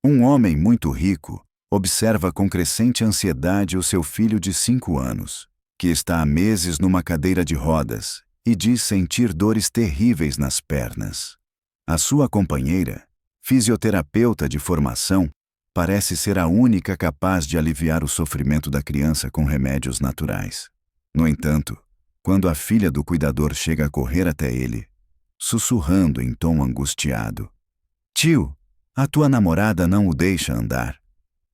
Um homem muito rico observa com crescente ansiedade o seu filho de 5 anos, que está há meses numa cadeira de rodas e diz sentir dores terríveis nas pernas. A sua companheira, fisioterapeuta de formação, parece ser a única capaz de aliviar o sofrimento da criança com remédios naturais. No entanto, quando a filha do cuidador chega a correr até ele, sussurrando em tom angustiado: "Tio, a tua namorada não o deixa andar."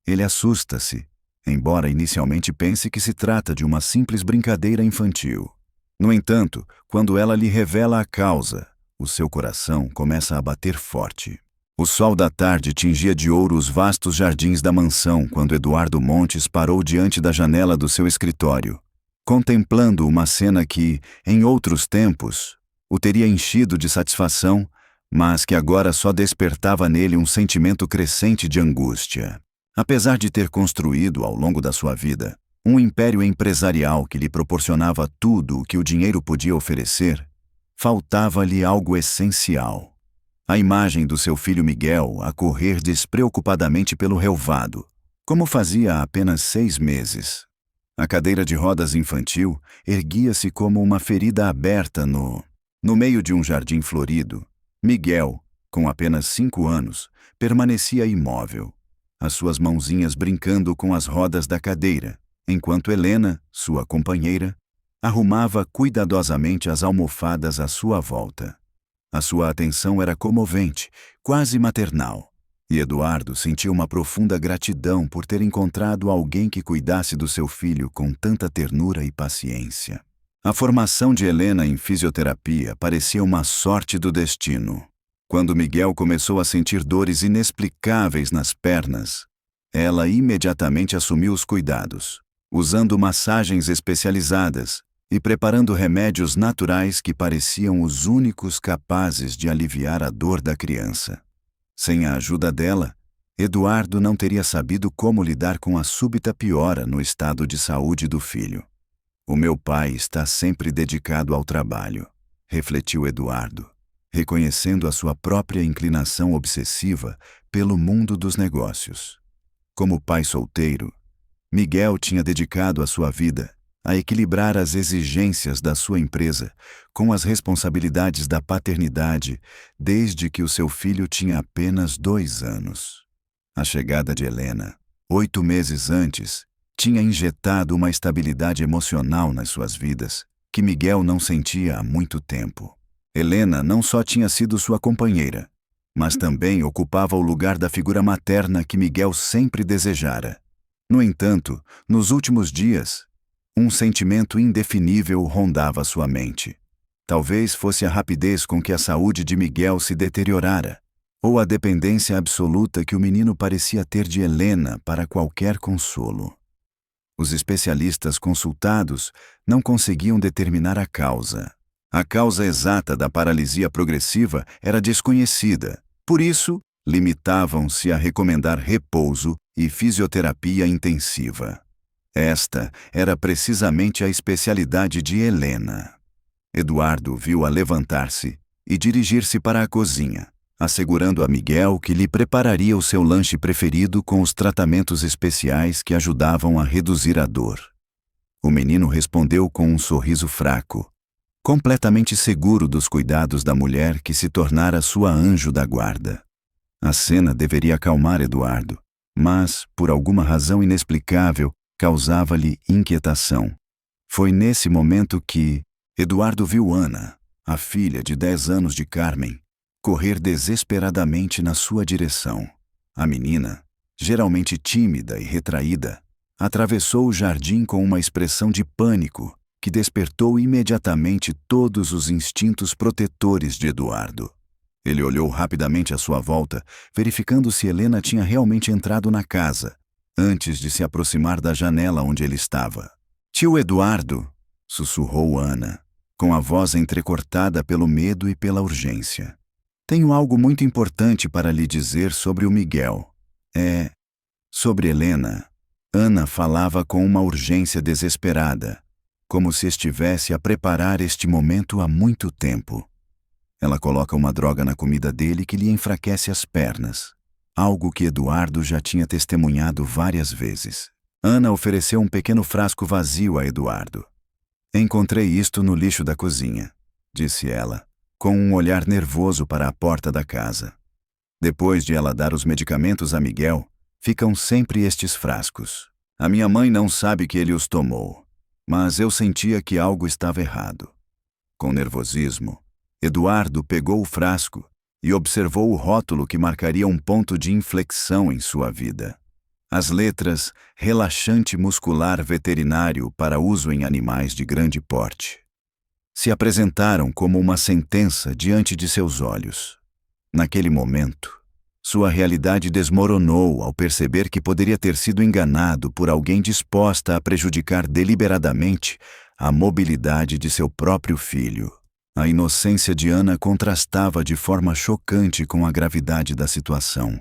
Ele assusta-se, embora inicialmente pense que se trata de uma simples brincadeira infantil. No entanto, quando ela lhe revela a causa, o seu coração começa a bater forte. O sol da tarde tingia de ouro os vastos jardins da mansão quando Eduardo Montes parou diante da janela do seu escritório, contemplando uma cena que, em outros tempos, o teria enchido de satisfação, mas que agora só despertava nele um sentimento crescente de angústia. Apesar de ter construído, ao longo da sua vida, um império empresarial que lhe proporcionava tudo o que o dinheiro podia oferecer, faltava-lhe algo essencial: a imagem do seu filho Miguel a correr despreocupadamente pelo relvado, como fazia há apenas 6 meses. A cadeira de rodas infantil erguia-se como uma ferida aberta no meio de um jardim florido. Miguel, com apenas 5 anos, permanecia imóvel, as suas mãozinhas brincando com as rodas da cadeira, enquanto Helena, sua companheira, arrumava cuidadosamente as almofadas à sua volta. A sua atenção era comovente, quase maternal, e Eduardo sentiu uma profunda gratidão por ter encontrado alguém que cuidasse do seu filho com tanta ternura e paciência. A formação de Helena em fisioterapia parecia uma sorte do destino. Quando Miguel começou a sentir dores inexplicáveis nas pernas, ela imediatamente assumiu os cuidados, usando massagens especializadas e preparando remédios naturais que pareciam os únicos capazes de aliviar a dor da criança. Sem a ajuda dela, Eduardo não teria sabido como lidar com a súbita piora no estado de saúde do filho. "O meu pai está sempre dedicado ao trabalho", refletiu Eduardo, reconhecendo a sua própria inclinação obsessiva pelo mundo dos negócios. Como pai solteiro, Miguel tinha dedicado a sua vida a equilibrar as exigências da sua empresa com as responsabilidades da paternidade desde que o seu filho tinha apenas 2 anos. A chegada de Helena, 8 meses antes, tinha injetado uma estabilidade emocional nas suas vidas que Miguel não sentia há muito tempo. Helena não só tinha sido sua companheira, mas também ocupava o lugar da figura materna que Miguel sempre desejara. No entanto, nos últimos dias, um sentimento indefinível rondava sua mente. Talvez fosse a rapidez com que a saúde de Miguel se deteriorara, ou a dependência absoluta que o menino parecia ter de Helena para qualquer consolo. Os especialistas consultados não conseguiam determinar a causa. A causa exata da paralisia progressiva era desconhecida, por isso, limitavam-se a recomendar repouso e fisioterapia intensiva. Esta era precisamente a especialidade de Helena. Eduardo viu-a levantar-se e dirigir-se para a cozinha, assegurando a Miguel que lhe prepararia o seu lanche preferido com os tratamentos especiais que ajudavam a reduzir a dor. O menino respondeu com um sorriso fraco, completamente seguro dos cuidados da mulher que se tornara sua anjo da guarda. A cena deveria acalmar Eduardo, mas, por alguma razão inexplicável, causava-lhe inquietação. Foi nesse momento que Eduardo viu Ana, a filha de 10 anos de Carmen, correr desesperadamente na sua direção. A menina, geralmente tímida e retraída, atravessou o jardim com uma expressão de pânico que despertou imediatamente todos os instintos protetores de Eduardo. Ele olhou rapidamente à sua volta, verificando se Helena tinha realmente entrado na casa, antes de se aproximar da janela onde ele estava. "Tio Eduardo", sussurrou Ana, com a voz entrecortada pelo medo e pela urgência. "Tenho algo muito importante para lhe dizer sobre o Miguel. Sobre Helena." Ana falava com uma urgência desesperada, como se estivesse a preparar este momento há muito tempo. Ela coloca uma droga na comida dele que lhe enfraquece as pernas. algo que Eduardo já tinha testemunhado várias vezes. Ana ofereceu um pequeno frasco vazio a Eduardo. Encontrei isto no lixo da cozinha, disse ela, com um olhar nervoso para a porta da casa. Depois de ela dar os medicamentos a Miguel, ficam sempre estes frascos. A minha mãe não sabe que ele os tomou, mas eu sentia que algo estava errado. Com nervosismo, Eduardo pegou o frasco e observou o rótulo que marcaria um ponto de inflexão em sua vida. As letras relaxante muscular veterinário para uso em animais de grande porte se apresentaram como uma sentença diante de seus olhos. Naquele momento, sua realidade desmoronou ao perceber que poderia ter sido enganado por alguém disposta a prejudicar deliberadamente a mobilidade de seu próprio filho. A inocência de Ana contrastava de forma chocante com a gravidade da situação.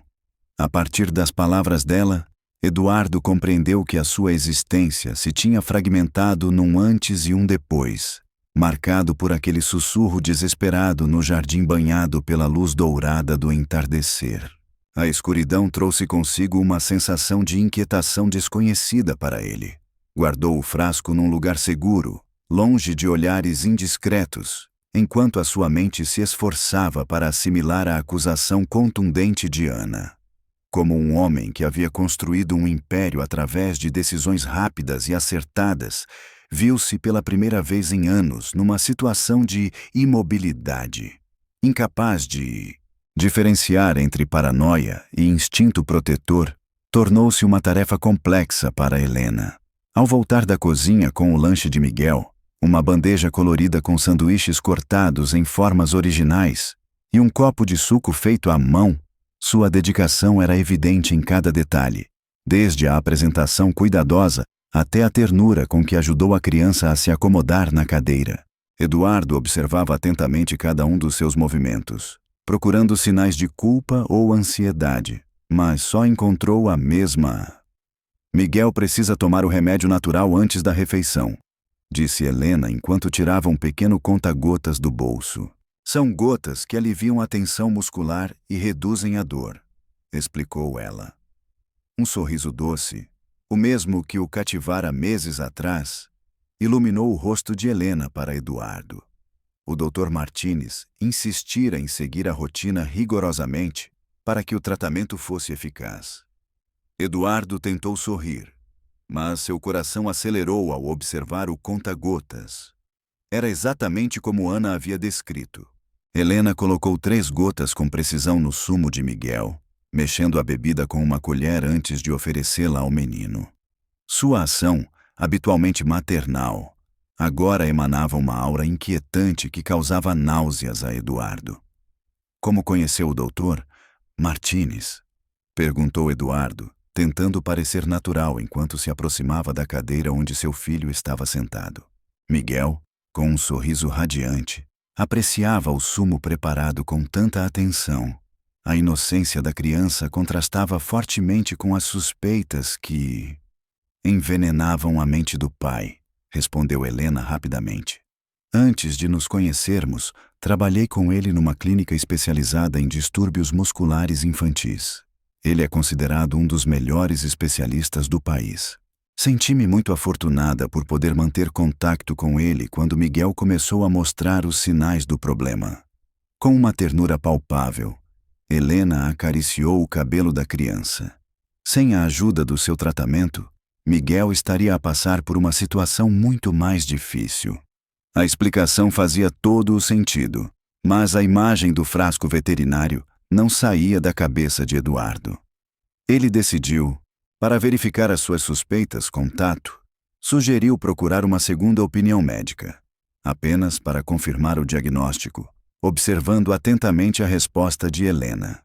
A partir das palavras dela, Eduardo compreendeu que a sua existência se tinha fragmentado num antes e um depois, marcado por aquele sussurro desesperado no jardim banhado pela luz dourada do entardecer. A escuridão trouxe consigo uma sensação de inquietação desconhecida para ele. Guardou o frasco num lugar seguro, longe de olhares indiscretos, enquanto a sua mente se esforçava para assimilar a acusação contundente de Ana. Como um homem que havia construído um império através de decisões rápidas e acertadas, viu-se pela primeira vez em anos numa situação de imobilidade, incapaz de diferenciar entre paranoia e instinto protetor. Tornou-se uma tarefa complexa para Helena. Ao voltar da cozinha com o lanche de Miguel, uma bandeja colorida com sanduíches cortados em formas originais e um copo de suco feito à mão, sua dedicação era evidente em cada detalhe, desde a apresentação cuidadosa até a ternura com que ajudou a criança a se acomodar na cadeira. Eduardo observava atentamente cada um dos seus movimentos, procurando sinais de culpa ou ansiedade, mas só encontrou a mesma. Miguel precisa tomar o remédio natural antes da refeição, disse Helena enquanto tirava um pequeno conta-gotas do bolso. São gotas que aliviam a tensão muscular e reduzem a dor, explicou ela. Um sorriso doce, o mesmo que o cativara meses atrás, iluminou o rosto de Helena para Eduardo. O Dr. Martínez insistira em seguir a rotina rigorosamente para que o tratamento fosse eficaz. Eduardo tentou sorrir, mas seu coração acelerou ao observar o conta-gotas. Era exatamente como Ana havia descrito. Helena colocou 3 gotas com precisão no sumo de Miguel, mexendo a bebida com uma colher antes de oferecê-la ao menino. Sua ação, habitualmente maternal, agora emanava uma aura inquietante que causava náuseas a Eduardo. Como conheceu o doutor Martínez? Perguntou Eduardo, tentando parecer natural enquanto se aproximava da cadeira onde seu filho estava sentado. Miguel, com um sorriso radiante, apreciava o sumo preparado com tanta atenção. A inocência da criança contrastava fortemente com as suspeitas que envenenavam a mente do pai, respondeu Helena rapidamente. Antes de nos conhecermos, trabalhei com ele numa clínica especializada em distúrbios musculares infantis. Ele é considerado um dos melhores especialistas do país. Senti-me muito afortunada por poder manter contato com ele quando Miguel começou a mostrar os sinais do problema. Com uma ternura palpável, Helena acariciou o cabelo da criança. Sem a ajuda do seu tratamento, Miguel estaria a passar por uma situação muito mais difícil. A explicação fazia todo o sentido, mas a imagem do frasco veterinário não saía da cabeça de Eduardo. Ele decidiu, para verificar as suas suspeitas com tato, sugeriu procurar uma segunda opinião médica, apenas para confirmar o diagnóstico, observando atentamente a resposta de Helena.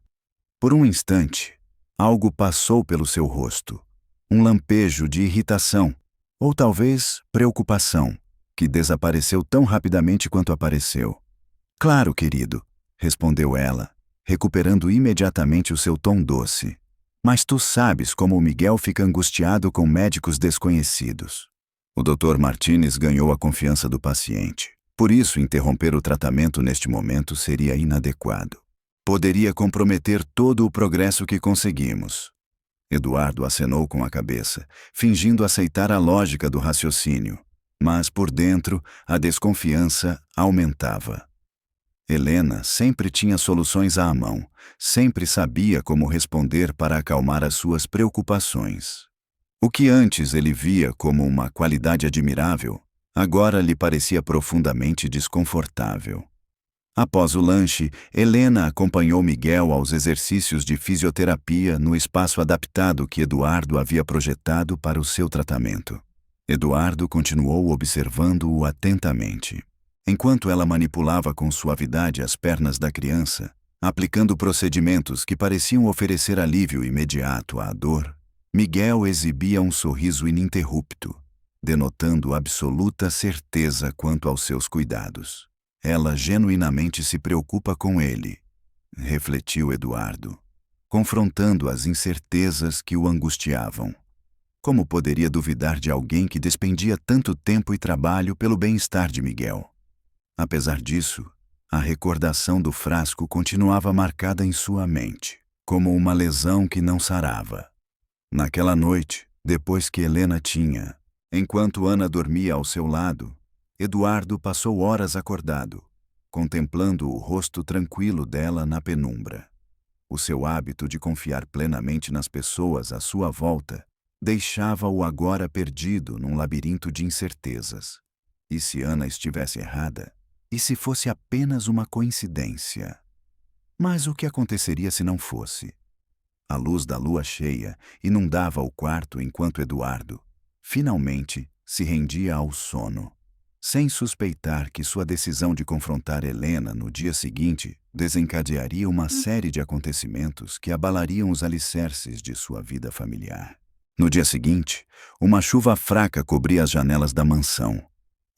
Por um instante, algo passou pelo seu rosto, um lampejo de irritação, ou talvez preocupação, que desapareceu tão rapidamente quanto apareceu. Claro, querido, respondeu ela, recuperando imediatamente o seu tom doce. Mas tu sabes como o Miguel fica angustiado com médicos desconhecidos. O Dr. Martínez ganhou a confiança do paciente. Por isso, interromper o tratamento neste momento seria inadequado. Poderia comprometer todo o progresso que conseguimos. Eduardo acenou com a cabeça, fingindo aceitar a lógica do raciocínio, mas por dentro a desconfiança aumentava. Helena sempre tinha soluções à mão, sempre sabia como responder para acalmar as suas preocupações. O que antes ele via como uma qualidade admirável, agora lhe parecia profundamente desconfortável. Após o lanche, Helena acompanhou Miguel aos exercícios de fisioterapia no espaço adaptado que Eduardo havia projetado para o seu tratamento. Eduardo continuou observando-o atentamente. Enquanto ela manipulava com suavidade as pernas da criança, aplicando procedimentos que pareciam oferecer alívio imediato à dor, Miguel exibia um sorriso ininterrupto, denotando absoluta certeza quanto aos seus cuidados. Ela genuinamente se preocupa com ele, refletiu Eduardo, confrontando as incertezas que o angustiavam. Como poderia duvidar de alguém que despendia tanto tempo e trabalho pelo bem-estar de Miguel? Apesar disso, a recordação do frasco continuava marcada em sua mente, como uma lesão que não sarava. Naquela noite, depois que Helena tinha, enquanto Ana dormia ao seu lado, Eduardo passou horas acordado, contemplando o rosto tranquilo dela na penumbra. O seu hábito de confiar plenamente nas pessoas à sua volta deixava-o agora perdido num labirinto de incertezas. E se Ana estivesse errada? E se fosse apenas uma coincidência? Mas o que aconteceria se não fosse? A luz da lua cheia inundava o quarto enquanto Eduardo, finalmente, se rendia ao sono, sem suspeitar que sua decisão de confrontar Helena no dia seguinte desencadearia uma série de acontecimentos que abalariam os alicerces de sua vida familiar. No dia seguinte, uma chuva fraca cobria as janelas da mansão,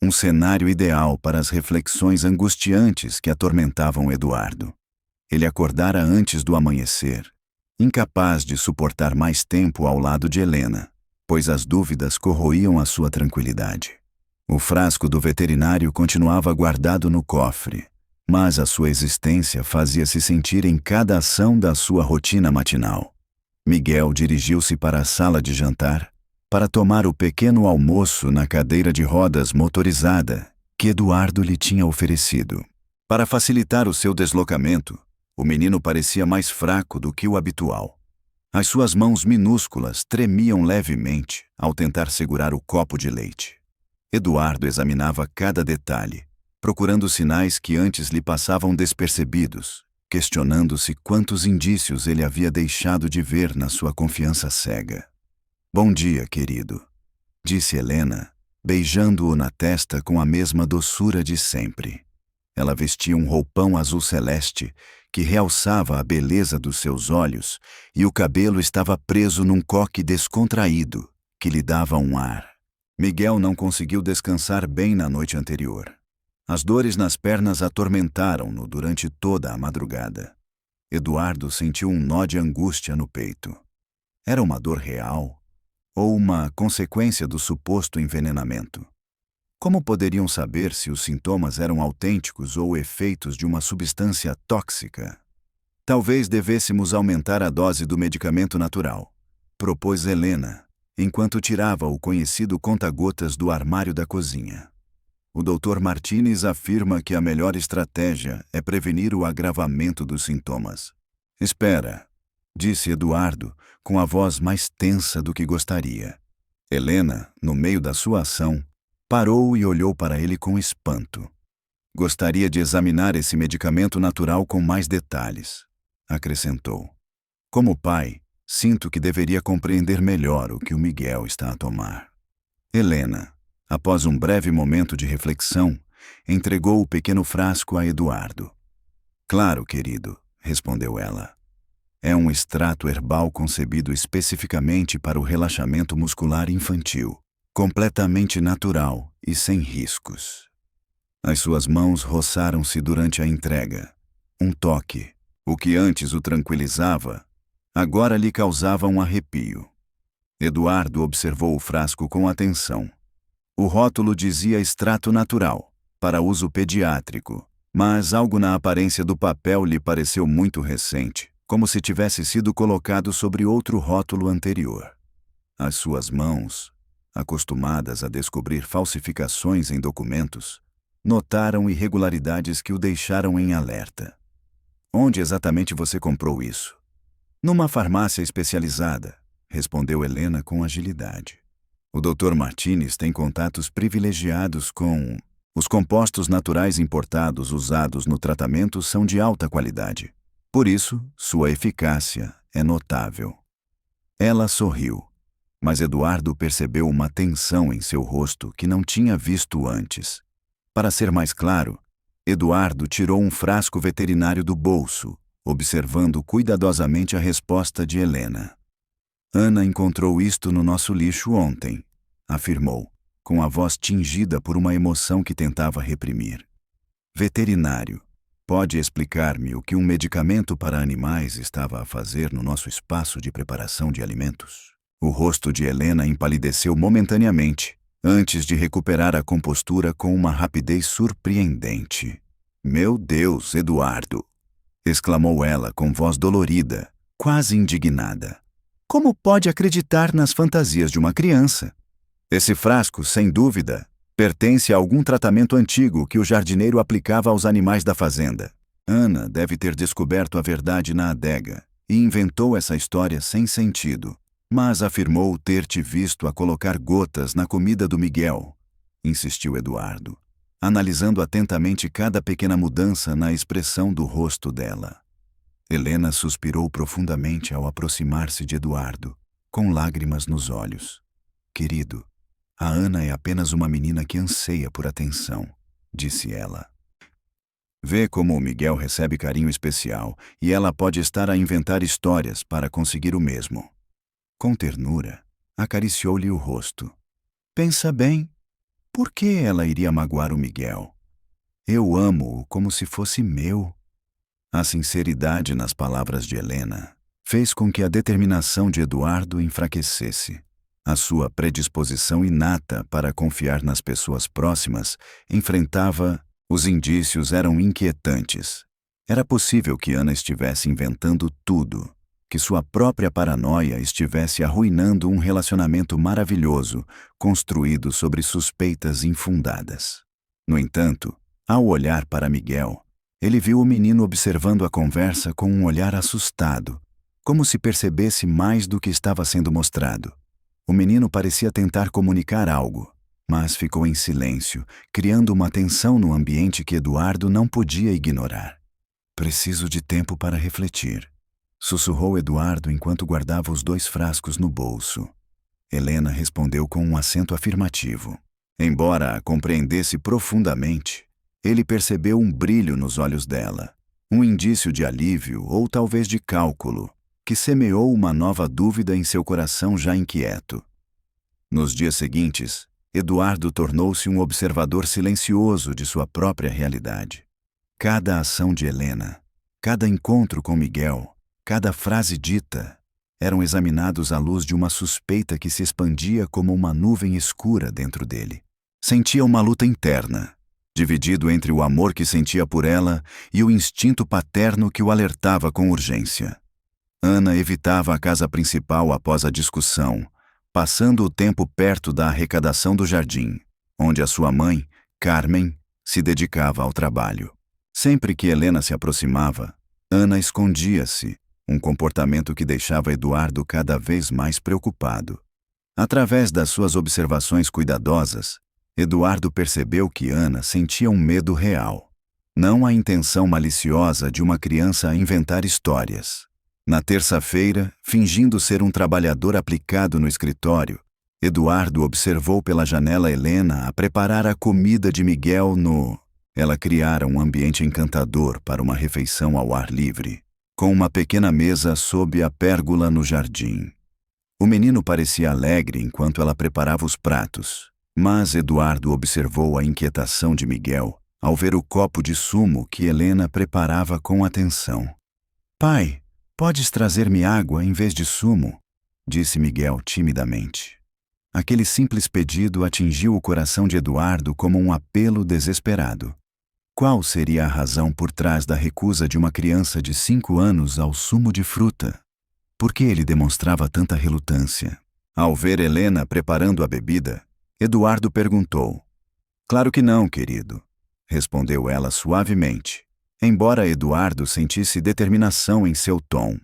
um cenário ideal para as reflexões angustiantes que atormentavam Eduardo. Ele acordara antes do amanhecer, incapaz de suportar mais tempo ao lado de Helena, pois as dúvidas corroíam a sua tranquilidade. O frasco do veterinário continuava guardado no cofre, mas a sua existência fazia-se sentir em cada ação da sua rotina matinal. Miguel dirigiu-se para a sala de jantar para tomar o pequeno almoço na cadeira de rodas motorizada que Eduardo lhe tinha oferecido. Para facilitar o seu deslocamento, o menino parecia mais fraco do que o habitual. As suas mãos minúsculas tremiam levemente ao tentar segurar o copo de leite. Eduardo examinava cada detalhe, procurando sinais que antes lhe passavam despercebidos, questionando-se quantos indícios ele havia deixado de ver na sua confiança cega. "Bom dia, querido", disse Helena, beijando-o na testa com a mesma doçura de sempre. Ela vestia um roupão azul celeste que realçava a beleza dos seus olhos e o cabelo estava preso num coque descontraído que lhe dava um ar. Miguel não conseguiu descansar bem na noite anterior. As dores nas pernas atormentaram-no durante toda a madrugada. Eduardo sentiu um nó de angústia no peito. Era uma dor real? Ou uma consequência do suposto envenenamento? Como poderiam saber se os sintomas eram autênticos ou efeitos de uma substância tóxica? Talvez devêssemos aumentar a dose do medicamento natural, propôs Helena, enquanto tirava o conhecido conta-gotas do armário da cozinha. O Dr. Martínez afirma que a melhor estratégia é prevenir o agravamento dos sintomas. Espera, disse Eduardo, com a voz mais tensa do que gostaria. Helena, no meio da sua ação, parou e olhou para ele com espanto. Gostaria de examinar esse medicamento natural com mais detalhes, acrescentou. Como pai, sinto que deveria compreender melhor o que o Miguel está a tomar. Helena, após um breve momento de reflexão, entregou o pequeno frasco a Eduardo. Claro, querido, respondeu ela. É um extrato herbal concebido especificamente para o relaxamento muscular infantil, completamente natural e sem riscos. As suas mãos roçaram-se durante a entrega. Um toque, o que antes o tranquilizava, agora lhe causava um arrepio. Eduardo observou o frasco com atenção. O rótulo dizia extrato natural, para uso pediátrico, Mas algo na aparência do papel lhe pareceu muito recente, como se tivesse sido colocado sobre outro rótulo anterior. As suas mãos, acostumadas a descobrir falsificações em documentos, notaram irregularidades que o deixaram em alerta. Onde exatamente você comprou isso? Numa farmácia especializada, respondeu Helena com agilidade. O Dr. Martinez tem contatos privilegiados com... Os compostos naturais importados usados no tratamento são de alta qualidade. Por isso, sua eficácia é notável. Ela sorriu, mas Eduardo percebeu uma tensão em seu rosto que não tinha visto antes. Para ser mais claro, Eduardo tirou um frasco veterinário do bolso, observando cuidadosamente a resposta de Helena. Ana encontrou isto no nosso lixo ontem, afirmou, com a voz tingida por uma emoção que tentava reprimir. Veterinário, pode explicar-me o que um medicamento para animais estava a fazer no nosso espaço de preparação de alimentos? O rosto de Helena empalideceu momentaneamente, antes de recuperar a compostura com uma rapidez surpreendente. Meu Deus, Eduardo! Exclamou ela com voz dolorida, quase indignada. Como pode acreditar nas fantasias de uma criança? Esse frasco, sem dúvida, pertence a algum tratamento antigo que o jardineiro aplicava aos animais da fazenda. Ana deve ter descoberto a verdade na adega e inventou essa história sem sentido, mas afirmou ter te visto a colocar gotas na comida do Miguel, insistiu Eduardo, analisando atentamente cada pequena mudança na expressão do rosto dela. Helena suspirou profundamente ao aproximar-se de Eduardo, com lágrimas nos olhos. Querido, a Ana é apenas uma menina que anseia por atenção, disse ela. Vê como o Miguel recebe carinho especial e ela pode estar a inventar histórias para conseguir o mesmo. Com ternura, acariciou-lhe o rosto. Pensa bem, por que ela iria magoar o Miguel? Eu amo-o como se fosse meu. A sinceridade nas palavras de Helena fez com que a determinação de Eduardo enfraquecesse. A sua predisposição inata para confiar nas pessoas próximas enfrentava... Os indícios eram inquietantes. Era possível que Ana estivesse inventando tudo, que sua própria paranoia estivesse arruinando um relacionamento maravilhoso, construído sobre suspeitas infundadas. No entanto, ao olhar para Miguel, ele viu o menino observando a conversa com um olhar assustado, como se percebesse mais do que estava sendo mostrado. O menino parecia tentar comunicar algo, mas ficou em silêncio, criando uma tensão no ambiente que Eduardo não podia ignorar. Preciso de tempo para refletir, sussurrou Eduardo enquanto guardava os 2 frascos no bolso. Helena respondeu com um acento afirmativo. Embora a compreendesse profundamente, ele percebeu um brilho nos olhos dela, um indício de alívio ou talvez de cálculo, que semeou uma nova dúvida em seu coração já inquieto. Nos dias seguintes, Eduardo tornou-se um observador silencioso de sua própria realidade. Cada ação de Helena, cada encontro com Miguel, cada frase dita, eram examinados à luz de uma suspeita que se expandia como uma nuvem escura dentro dele. Sentia uma luta interna, dividido entre o amor que sentia por ela e o instinto paterno que o alertava com urgência. Ana evitava a casa principal após a discussão, passando o tempo perto da arrecadação do jardim, onde a sua mãe, Carmen, se dedicava ao trabalho. Sempre que Helena se aproximava, Ana escondia-se, um comportamento que deixava Eduardo cada vez mais preocupado. Através das suas observações cuidadosas, Eduardo percebeu que Ana sentia um medo real, não a intenção maliciosa de uma criança a inventar histórias. Na terça-feira, fingindo ser um trabalhador aplicado no escritório, Eduardo observou pela janela Helena a preparar a comida de Miguel no... Ela criara um ambiente encantador para uma refeição ao ar livre, com uma pequena mesa sob a pérgola no jardim. O menino parecia alegre enquanto ela preparava os pratos, mas Eduardo observou a inquietação de Miguel ao ver o copo de sumo que Helena preparava com atenção. Pai, podes trazer-me água em vez de sumo? Disse Miguel timidamente. Aquele simples pedido atingiu o coração de Eduardo como um apelo desesperado. Qual seria a razão por trás da recusa de uma criança de 5 anos ao sumo de fruta? Por que ele demonstrava tanta relutância? Ao ver Helena preparando a bebida, Eduardo perguntou. Claro que não, querido, respondeu ela suavemente, embora Eduardo sentisse determinação em seu tom.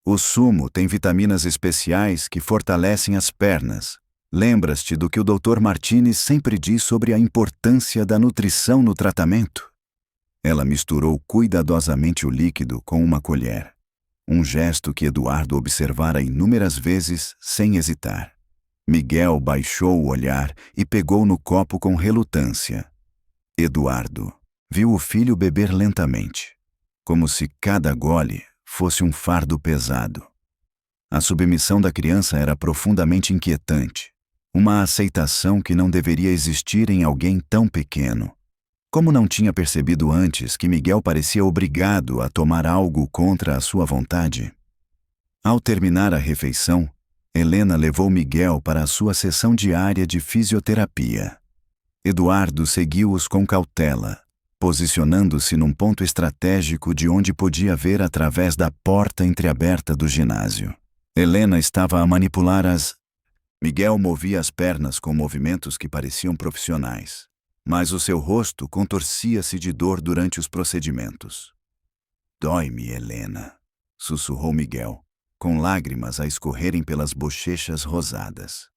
O sumo tem vitaminas especiais que fortalecem as pernas. Lembras-te do que o Dr. Martini sempre diz sobre a importância da nutrição no tratamento? Ela misturou cuidadosamente o líquido com uma colher. Um gesto que Eduardo observara inúmeras vezes sem hesitar. Miguel baixou o olhar e pegou no copo com relutância. Eduardo viu o filho beber lentamente, como se cada gole fosse um fardo pesado. A submissão da criança era profundamente inquietante, uma aceitação que não deveria existir em alguém tão pequeno. Como não tinha percebido antes que Miguel parecia obrigado a tomar algo contra a sua vontade? Ao terminar a refeição, Helena levou Miguel para a sua sessão diária de fisioterapia. Eduardo seguiu-os com cautela, posicionando-se num ponto estratégico de onde podia ver através da porta entreaberta do ginásio. Helena estava a manipular as... Miguel movia as pernas com movimentos que pareciam profissionais, mas o seu rosto contorcia-se de dor durante os procedimentos. Dói-me, Helena, sussurrou Miguel, com lágrimas a escorrerem pelas bochechas rosadas.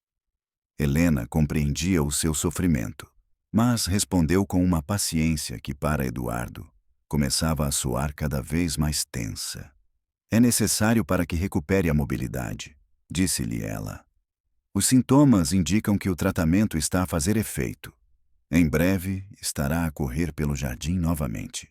Helena compreendia o seu sofrimento, mas respondeu com uma paciência que, para Eduardo, começava a soar cada vez mais tensa. É necessário para que recupere a mobilidade, disse-lhe ela. Os sintomas indicam que o tratamento está a fazer efeito. Em breve, estará a correr pelo jardim novamente.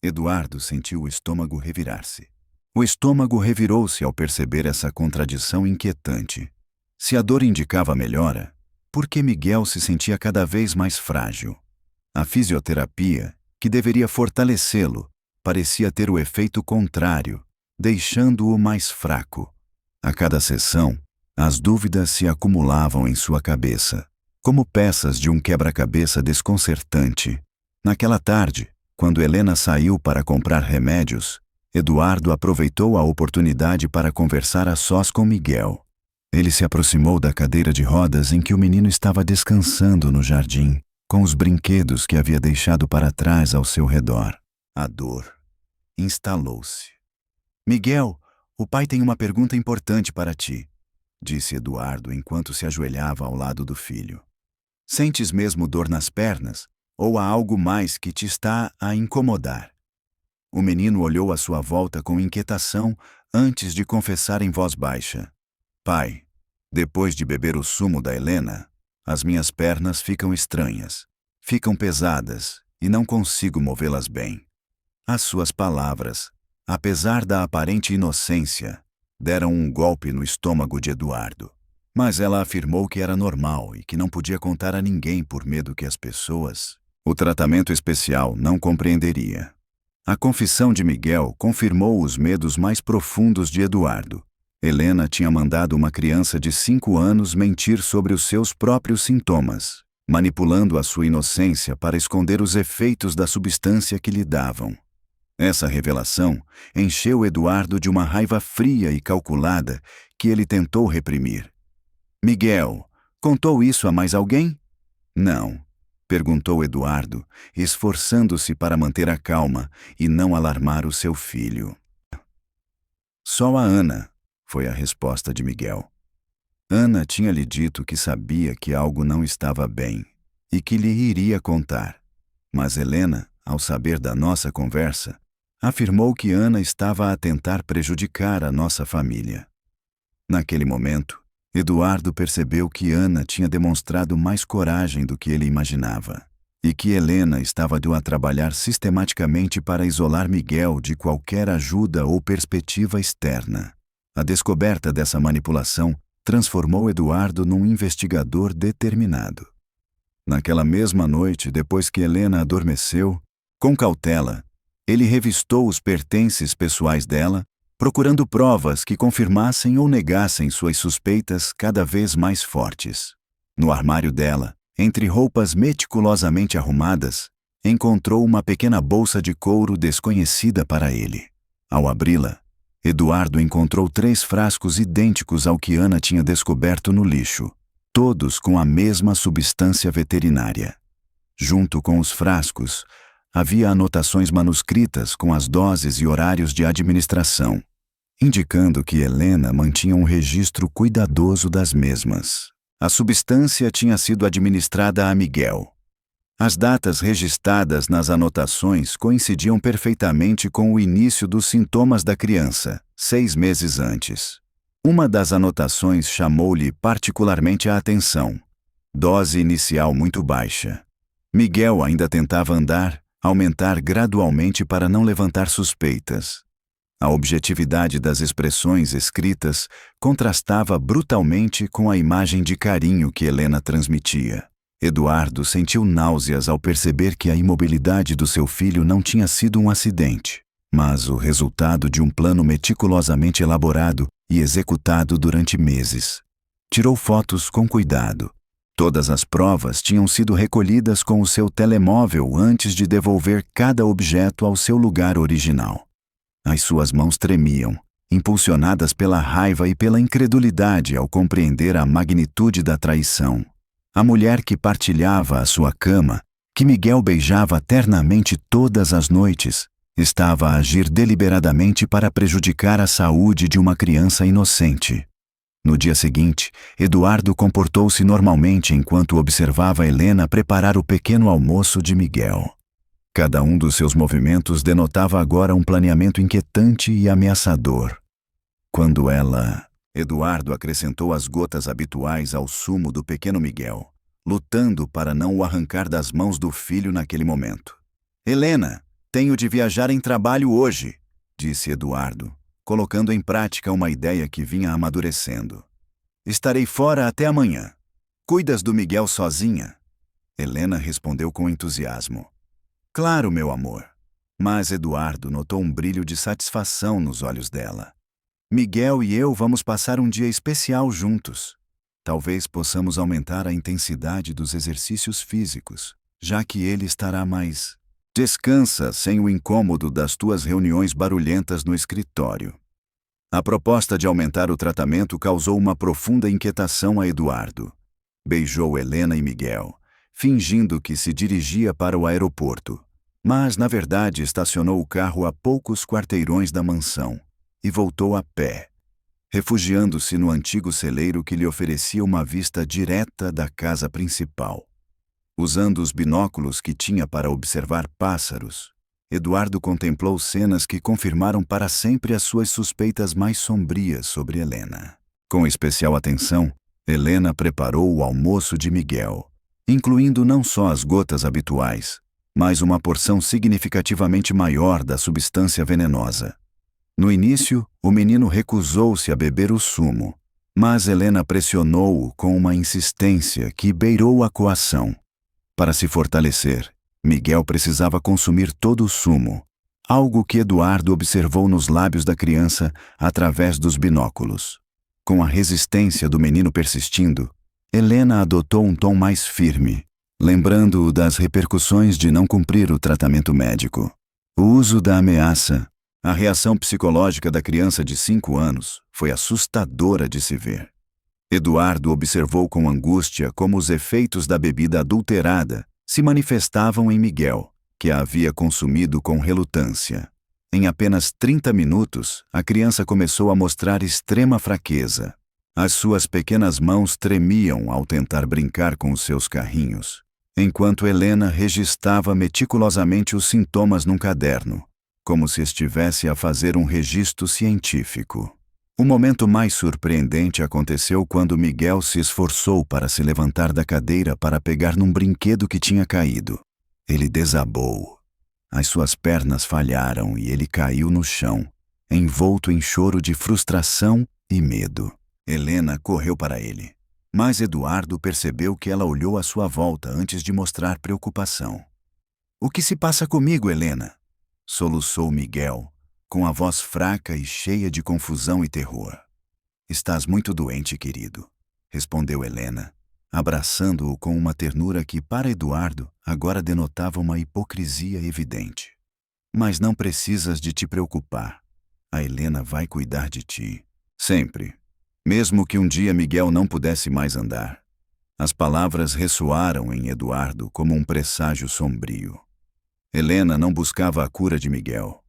Eduardo sentiu o estômago revirar-se. O estômago revirou-se ao perceber essa contradição inquietante. Se a dor indicava melhora, por que Miguel se sentia cada vez mais frágil? A fisioterapia, que deveria fortalecê-lo, parecia ter o efeito contrário, deixando-o mais fraco. A cada sessão, as dúvidas se acumulavam em sua cabeça, como peças de um quebra-cabeça desconcertante. Naquela tarde, quando Helena saiu para comprar remédios, Eduardo aproveitou a oportunidade para conversar a sós com Miguel. Ele se aproximou da cadeira de rodas em que o menino estava descansando no jardim, com os brinquedos que havia deixado para trás ao seu redor. A dor instalou-se. Miguel, o pai tem uma pergunta importante para ti, disse Eduardo enquanto se ajoelhava ao lado do filho. Sentes mesmo dor nas pernas, ou há algo mais que te está a incomodar? O menino olhou à sua volta com inquietação antes de confessar em voz baixa. Pai, depois de beber o sumo da Helena, as minhas pernas ficam estranhas, ficam pesadas e não consigo movê-las bem. As suas palavras, apesar da aparente inocência, deram um golpe no estômago de Eduardo. Mas ela afirmou que era normal e que não podia contar a ninguém por medo que as pessoas... O tratamento especial não compreenderia. A confissão de Miguel confirmou os medos mais profundos de Eduardo. Helena tinha mandado uma criança de 5 anos mentir sobre os seus próprios sintomas, manipulando a sua inocência para esconder os efeitos da substância que lhe davam. Essa revelação encheu Eduardo de uma raiva fria e calculada que ele tentou reprimir. Miguel, contou isso a mais alguém? Não, perguntou Eduardo, esforçando-se para manter a calma e não alarmar o seu filho. Só a Ana, foi a resposta de Miguel. Ana tinha lhe dito que sabia que algo não estava bem e que lhe iria contar. Mas Helena, ao saber da nossa conversa, afirmou que Ana estava a tentar prejudicar a nossa família. Naquele momento, Eduardo percebeu que Ana tinha demonstrado mais coragem do que ele imaginava, e que Helena estava a trabalhar sistematicamente para isolar Miguel de qualquer ajuda ou perspectiva externa. A descoberta dessa manipulação transformou Eduardo num investigador determinado. Naquela mesma noite, depois que Helena adormeceu, com cautela, ele revistou os pertences pessoais dela, procurando provas que confirmassem ou negassem suas suspeitas cada vez mais fortes. No armário dela, entre roupas meticulosamente arrumadas, encontrou uma pequena bolsa de couro desconhecida para ele. Ao abri-la, Eduardo encontrou 3 frascos idênticos ao que Ana tinha descoberto no lixo, todos com a mesma substância veterinária. Junto com os frascos, havia anotações manuscritas com as doses e horários de administração, indicando que Helena mantinha um registro cuidadoso das mesmas. A substância tinha sido administrada a Miguel. As datas registradas nas anotações coincidiam perfeitamente com o início dos sintomas da criança, 6 meses antes. Uma das anotações chamou-lhe particularmente a atenção. Dose inicial muito baixa. Miguel ainda tentava andar, aumentar gradualmente para não levantar suspeitas. A objetividade das expressões escritas contrastava brutalmente com a imagem de carinho que Helena transmitia. Eduardo sentiu náuseas ao perceber que a imobilidade do seu filho não tinha sido um acidente, mas o resultado de um plano meticulosamente elaborado e executado durante meses. Tirou fotos com cuidado. Todas as provas tinham sido recolhidas com o seu telemóvel antes de devolver cada objeto ao seu lugar original. As suas mãos tremiam, impulsionadas pela raiva e pela incredulidade ao compreender a magnitude da traição. A mulher que partilhava a sua cama, que Miguel beijava ternamente todas as noites, estava a agir deliberadamente para prejudicar a saúde de uma criança inocente. No dia seguinte, Eduardo comportou-se normalmente enquanto observava Helena preparar o pequeno almoço de Miguel. Cada um dos seus movimentos denotava agora um planeamento inquietante e ameaçador. Quando Eduardo acrescentou as gotas habituais ao sumo do pequeno Miguel, lutando para não o arrancar das mãos do filho naquele momento. Helena, tenho de viajar em trabalho hoje, disse Eduardo, colocando em prática uma ideia que vinha amadurecendo. Estarei fora até amanhã. Cuidas do Miguel sozinha? Helena respondeu com entusiasmo. Claro, meu amor. Mas Eduardo notou um brilho de satisfação nos olhos dela. Miguel e eu vamos passar um dia especial juntos. Talvez possamos aumentar a intensidade dos exercícios físicos, já que ele estará mais... Descansa sem o incômodo das tuas reuniões barulhentas no escritório. A proposta de aumentar o tratamento causou uma profunda inquietação a Eduardo. Beijou Helena e Miguel, fingindo que se dirigia para o aeroporto, mas na verdade estacionou o carro a poucos quarteirões da mansão e voltou a pé, refugiando-se no antigo celeiro que lhe oferecia uma vista direta da casa principal. Usando os binóculos que tinha para observar pássaros, Eduardo contemplou cenas que confirmaram para sempre as suas suspeitas mais sombrias sobre Helena. Com especial atenção, Helena preparou o almoço de Miguel, incluindo não só as gotas habituais, mas uma porção significativamente maior da substância venenosa. No início, o menino recusou-se a beber o sumo, mas Helena pressionou-o com uma insistência que beirou a coação. Para se fortalecer, Miguel precisava consumir todo o sumo, algo que Eduardo observou nos lábios da criança através dos binóculos. Com a resistência do menino persistindo, Helena adotou um tom mais firme, lembrando-o das repercussões de não cumprir o tratamento médico. O uso da ameaça, a reação psicológica da criança de 5 anos, foi assustadora de se ver. Eduardo observou com angústia como os efeitos da bebida adulterada se manifestavam em Miguel, que a havia consumido com relutância. Em apenas 30 minutos, a criança começou a mostrar extrema fraqueza. As suas pequenas mãos tremiam ao tentar brincar com os seus carrinhos, enquanto Helena registrava meticulosamente os sintomas num caderno, como se estivesse a fazer um registro científico. O momento mais surpreendente aconteceu quando Miguel se esforçou para se levantar da cadeira para pegar num brinquedo que tinha caído. Ele desabou. As suas pernas falharam e ele caiu no chão, envolto em choro de frustração e medo. Helena correu para ele, mas Eduardo percebeu que ela olhou à sua volta antes de mostrar preocupação. "O que se passa comigo, Helena?" soluçou Miguel, com a voz fraca e cheia de confusão e terror. "Estás muito doente, querido", respondeu Helena, abraçando-o com uma ternura que, para Eduardo, agora denotava uma hipocrisia evidente. Mas não precisas de te preocupar. A Helena vai cuidar de ti. Sempre. Mesmo que um dia Miguel não pudesse mais andar. As palavras ressoaram em Eduardo como um presságio sombrio. Helena não buscava a cura de Miguel.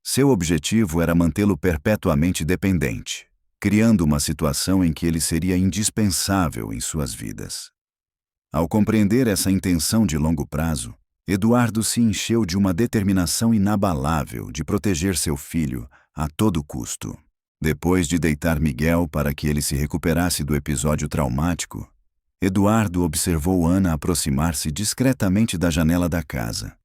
Seu objetivo era mantê-lo perpetuamente dependente, criando uma situação em que ele seria indispensável em suas vidas. Ao compreender essa intenção de longo prazo, Eduardo se encheu de uma determinação inabalável de proteger seu filho a todo custo. Depois de deitar Miguel para que ele se recuperasse do episódio traumático, Eduardo observou Ana aproximar-se discretamente da janela da casa.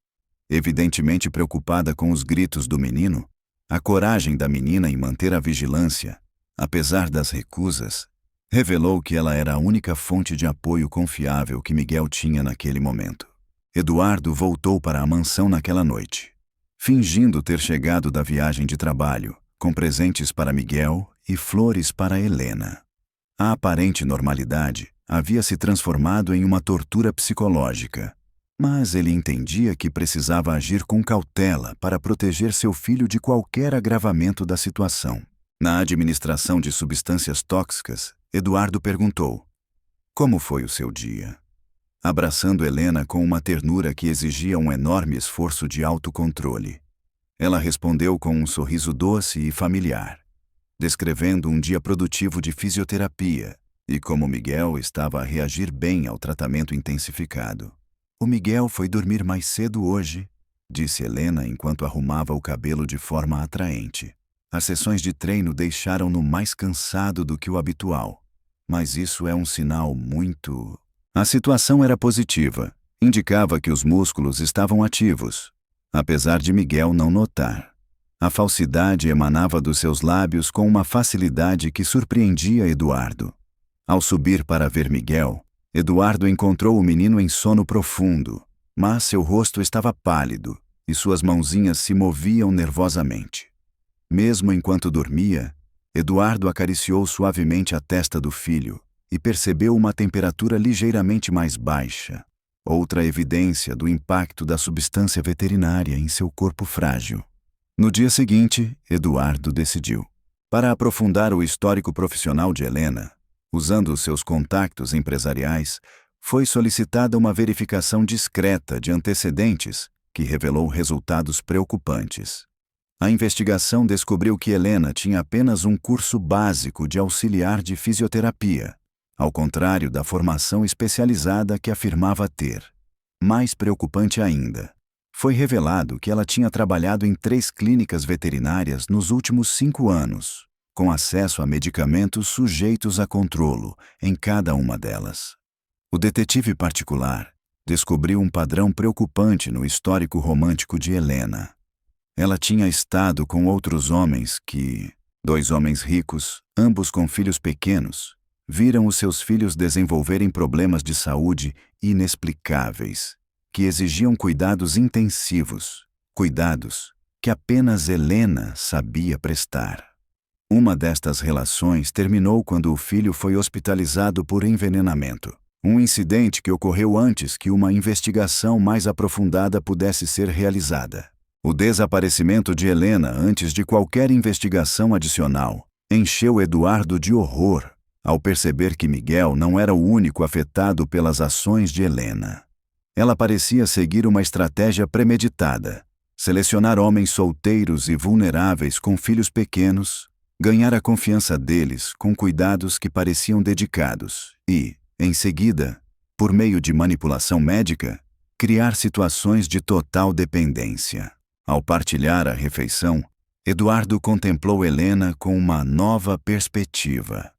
Evidentemente preocupada com os gritos do menino, a coragem da menina em manter a vigilância, apesar das recusas, revelou que ela era a única fonte de apoio confiável que Miguel tinha naquele momento. Eduardo voltou para a mansão naquela noite, fingindo ter chegado da viagem de trabalho, com presentes para Miguel e flores para Helena. A aparente normalidade havia se transformado em uma tortura psicológica, mas ele entendia que precisava agir com cautela para proteger seu filho de qualquer agravamento da situação. Na administração de substâncias tóxicas, Eduardo perguntou: "Como foi o seu dia?" Abraçando Helena com uma ternura que exigia um enorme esforço de autocontrole. Ela respondeu com um sorriso doce e familiar, descrevendo um dia produtivo de fisioterapia e como Miguel estava a reagir bem ao tratamento intensificado. "O Miguel foi dormir mais cedo hoje", disse Helena enquanto arrumava o cabelo de forma atraente. As sessões de treino deixaram-no mais cansado do que o habitual, mas isso é um sinal muito... A situação era positiva, indicava que os músculos estavam ativos, apesar de Miguel não notar. A falsidade emanava dos seus lábios com uma facilidade que surpreendia Eduardo. Ao subir para ver Miguel, Eduardo encontrou o menino em sono profundo, mas seu rosto estava pálido e suas mãozinhas se moviam nervosamente. Mesmo enquanto dormia, Eduardo acariciou suavemente a testa do filho e percebeu uma temperatura ligeiramente mais baixa, outra evidência do impacto da substância veterinária em seu corpo frágil. No dia seguinte, Eduardo decidiu. Para aprofundar o histórico profissional de Helena, usando os seus contactos empresariais, foi solicitada uma verificação discreta de antecedentes que revelou resultados preocupantes. A investigação descobriu que Helena tinha apenas um curso básico de auxiliar de fisioterapia, ao contrário da formação especializada que afirmava ter. Mais preocupante ainda, foi revelado que ela tinha trabalhado em 3 clínicas veterinárias nos últimos 5 anos, com acesso a medicamentos sujeitos a controlo em cada uma delas. O detetive particular descobriu um padrão preocupante no histórico romântico de Helena. Ela tinha estado com outros homens que, 2 homens ricos, ambos com filhos pequenos, viram os seus filhos desenvolverem problemas de saúde inexplicáveis, que exigiam cuidados intensivos, cuidados que apenas Helena sabia prestar. Uma destas relações terminou quando o filho foi hospitalizado por envenenamento, um incidente que ocorreu antes que uma investigação mais aprofundada pudesse ser realizada. O desaparecimento de Helena antes de qualquer investigação adicional encheu Eduardo de horror ao perceber que Miguel não era o único afetado pelas ações de Helena. Ela parecia seguir uma estratégia premeditada: selecionar homens solteiros e vulneráveis com filhos pequenos, ganhar a confiança deles com cuidados que pareciam dedicados e, em seguida, por meio de manipulação médica, criar situações de total dependência. Ao partilhar a refeição, Eduardo contemplou Helena com uma nova perspectiva.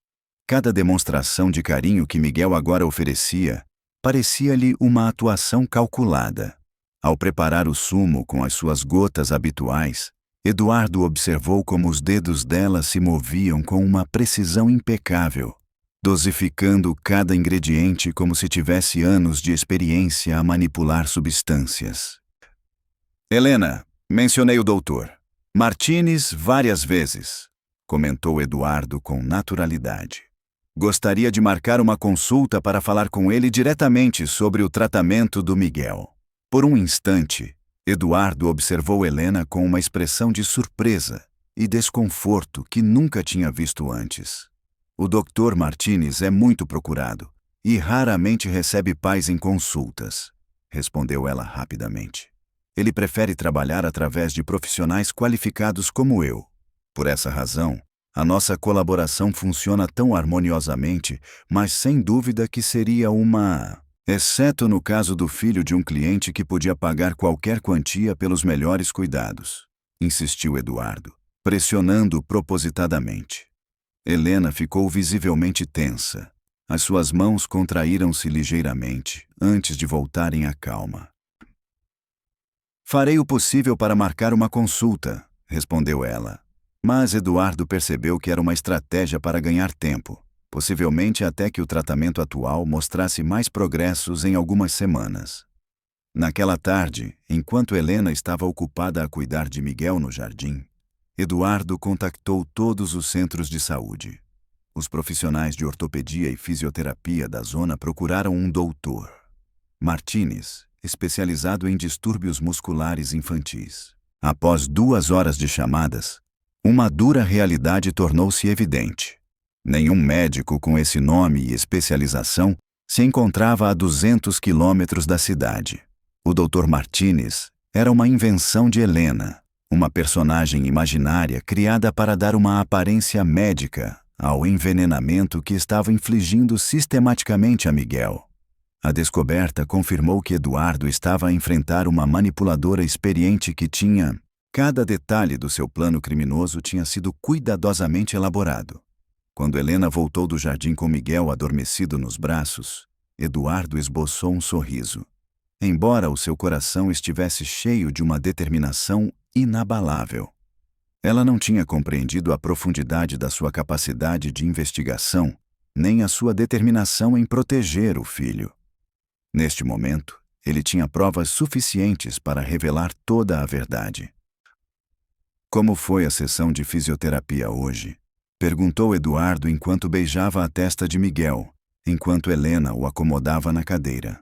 Cada demonstração de carinho que Miguel agora oferecia parecia-lhe uma atuação calculada. Ao preparar o sumo com as suas gotas habituais, Eduardo observou como os dedos dela se moviam com uma precisão impecável, dosificando cada ingrediente como se tivesse anos de experiência a manipular substâncias. "Helena, mencionei o doutor Martínez várias vezes", comentou Eduardo com naturalidade. Gostaria de marcar uma consulta para falar com ele diretamente sobre o tratamento do Miguel. Por um instante, Eduardo observou Helena com uma expressão de surpresa e desconforto que nunca tinha visto antes. O Dr. Martínez é muito procurado e raramente recebe pais em consultas, respondeu ela rapidamente. Ele prefere trabalhar através de profissionais qualificados como eu. Por essa razão, a nossa colaboração funciona tão harmoniosamente, mas sem dúvida que seria exceto no caso do filho de um cliente que podia pagar qualquer quantia pelos melhores cuidados, insistiu Eduardo, pressionando propositadamente. Helena ficou visivelmente tensa. As suas mãos contraíram-se ligeiramente, antes de voltarem à calma. Farei o possível para marcar uma consulta, respondeu ela. Mas Eduardo percebeu que era uma estratégia para ganhar tempo, possivelmente até que o tratamento atual mostrasse mais progressos em algumas semanas. Naquela tarde, enquanto Helena estava ocupada a cuidar de Miguel no jardim, Eduardo contactou todos os centros de saúde. Os profissionais de ortopedia e fisioterapia da zona procuraram um doutor Martínez, especializado em distúrbios musculares infantis. Após 2 horas de chamadas, uma dura realidade tornou-se evidente. Nenhum médico com esse nome e especialização se encontrava a 200 quilômetros da cidade. O Dr. Martínez era uma invenção de Helena, uma personagem imaginária criada para dar uma aparência médica ao envenenamento que estava infligindo sistematicamente a Miguel. A descoberta confirmou que Eduardo estava a enfrentar uma manipuladora experiente que tinha... Cada detalhe do seu plano criminoso tinha sido cuidadosamente elaborado. Quando Helena voltou do jardim com Miguel adormecido nos braços, Eduardo esboçou um sorriso. Embora o seu coração estivesse cheio de uma determinação inabalável. Ela não tinha compreendido a profundidade da sua capacidade de investigação, nem a sua determinação em proteger o filho. Neste momento, ele tinha provas suficientes para revelar toda a verdade. Como foi a sessão de fisioterapia hoje? Perguntou Eduardo enquanto beijava a testa de Miguel, enquanto Helena o acomodava na cadeira.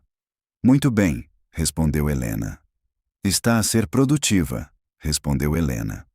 Muito bem, respondeu Helena. Está a ser produtiva, respondeu Helena.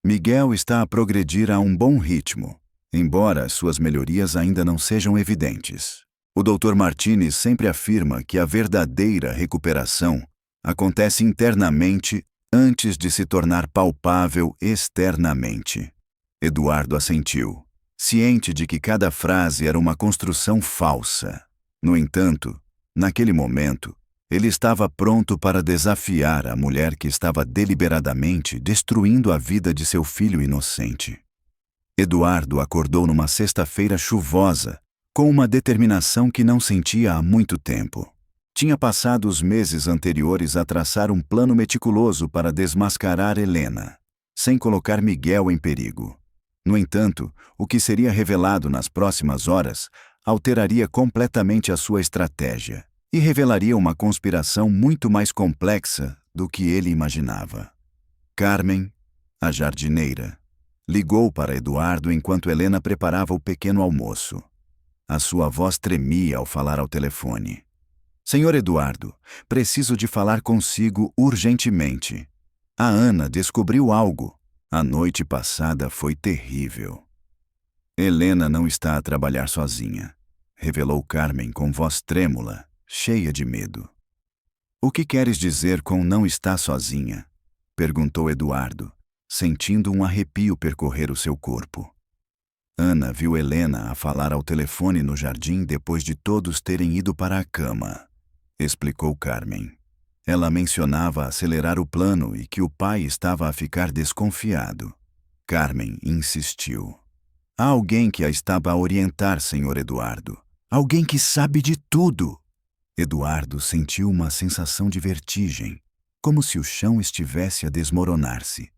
Miguel está a progredir a um bom ritmo, embora as suas melhorias ainda não sejam evidentes. O Dr. Martínez sempre afirma que a verdadeira recuperação acontece internamente antes de se tornar palpável externamente. Eduardo assentiu, ciente de que cada frase era uma construção falsa. No entanto, naquele momento, ele estava pronto para desafiar a mulher que estava deliberadamente destruindo a vida de seu filho inocente. Eduardo acordou numa sexta-feira chuvosa, com uma determinação que não sentia há muito tempo. Tinha passado os meses anteriores a traçar um plano meticuloso para desmascarar Helena, sem colocar Miguel em perigo. No entanto, o que seria revelado nas próximas horas alteraria completamente a sua estratégia e revelaria uma conspiração muito mais complexa do que ele imaginava. Carmen, a jardineira, ligou para Eduardo enquanto Helena preparava o pequeno almoço. A sua voz tremia ao falar ao telefone. Senhor Eduardo, preciso de falar consigo urgentemente. A Ana descobriu algo. A noite passada foi terrível. Helena não está a trabalhar sozinha, revelou Carmen com voz trêmula, cheia de medo. O que queres dizer com não está sozinha? Perguntou Eduardo, sentindo um arrepio percorrer o seu corpo. Ana viu Helena a falar ao telefone no jardim depois de todos terem ido para a cama, explicou Carmen. Ela mencionava acelerar o plano e que o pai estava a ficar desconfiado. Carmen insistiu. Há alguém que a estava a orientar, senhor Eduardo. Alguém que sabe de tudo. Eduardo sentiu uma sensação de vertigem, como se o chão estivesse a desmoronar-se.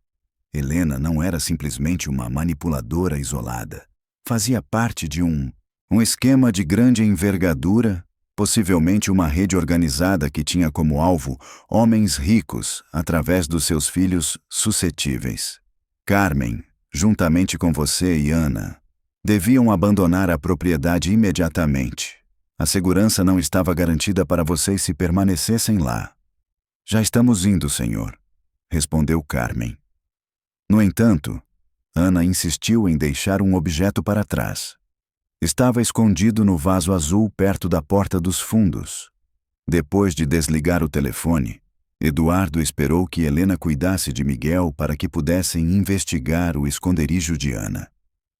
Helena não era simplesmente uma manipuladora isolada. Fazia parte de um esquema de grande envergadura, possivelmente uma rede organizada que tinha como alvo homens ricos através dos seus filhos suscetíveis. Carmen, juntamente com você e Ana, Deviam abandonar a propriedade imediatamente. A segurança não estava garantida para vocês se permanecessem lá. Já estamos indo, senhor, respondeu Carmen. No entanto, Ana insistiu em deixar um objeto para trás. Estava escondido no vaso azul perto da porta dos fundos. Depois de desligar o telefone, Eduardo esperou que Helena cuidasse de Miguel para que pudessem investigar o esconderijo de Ana.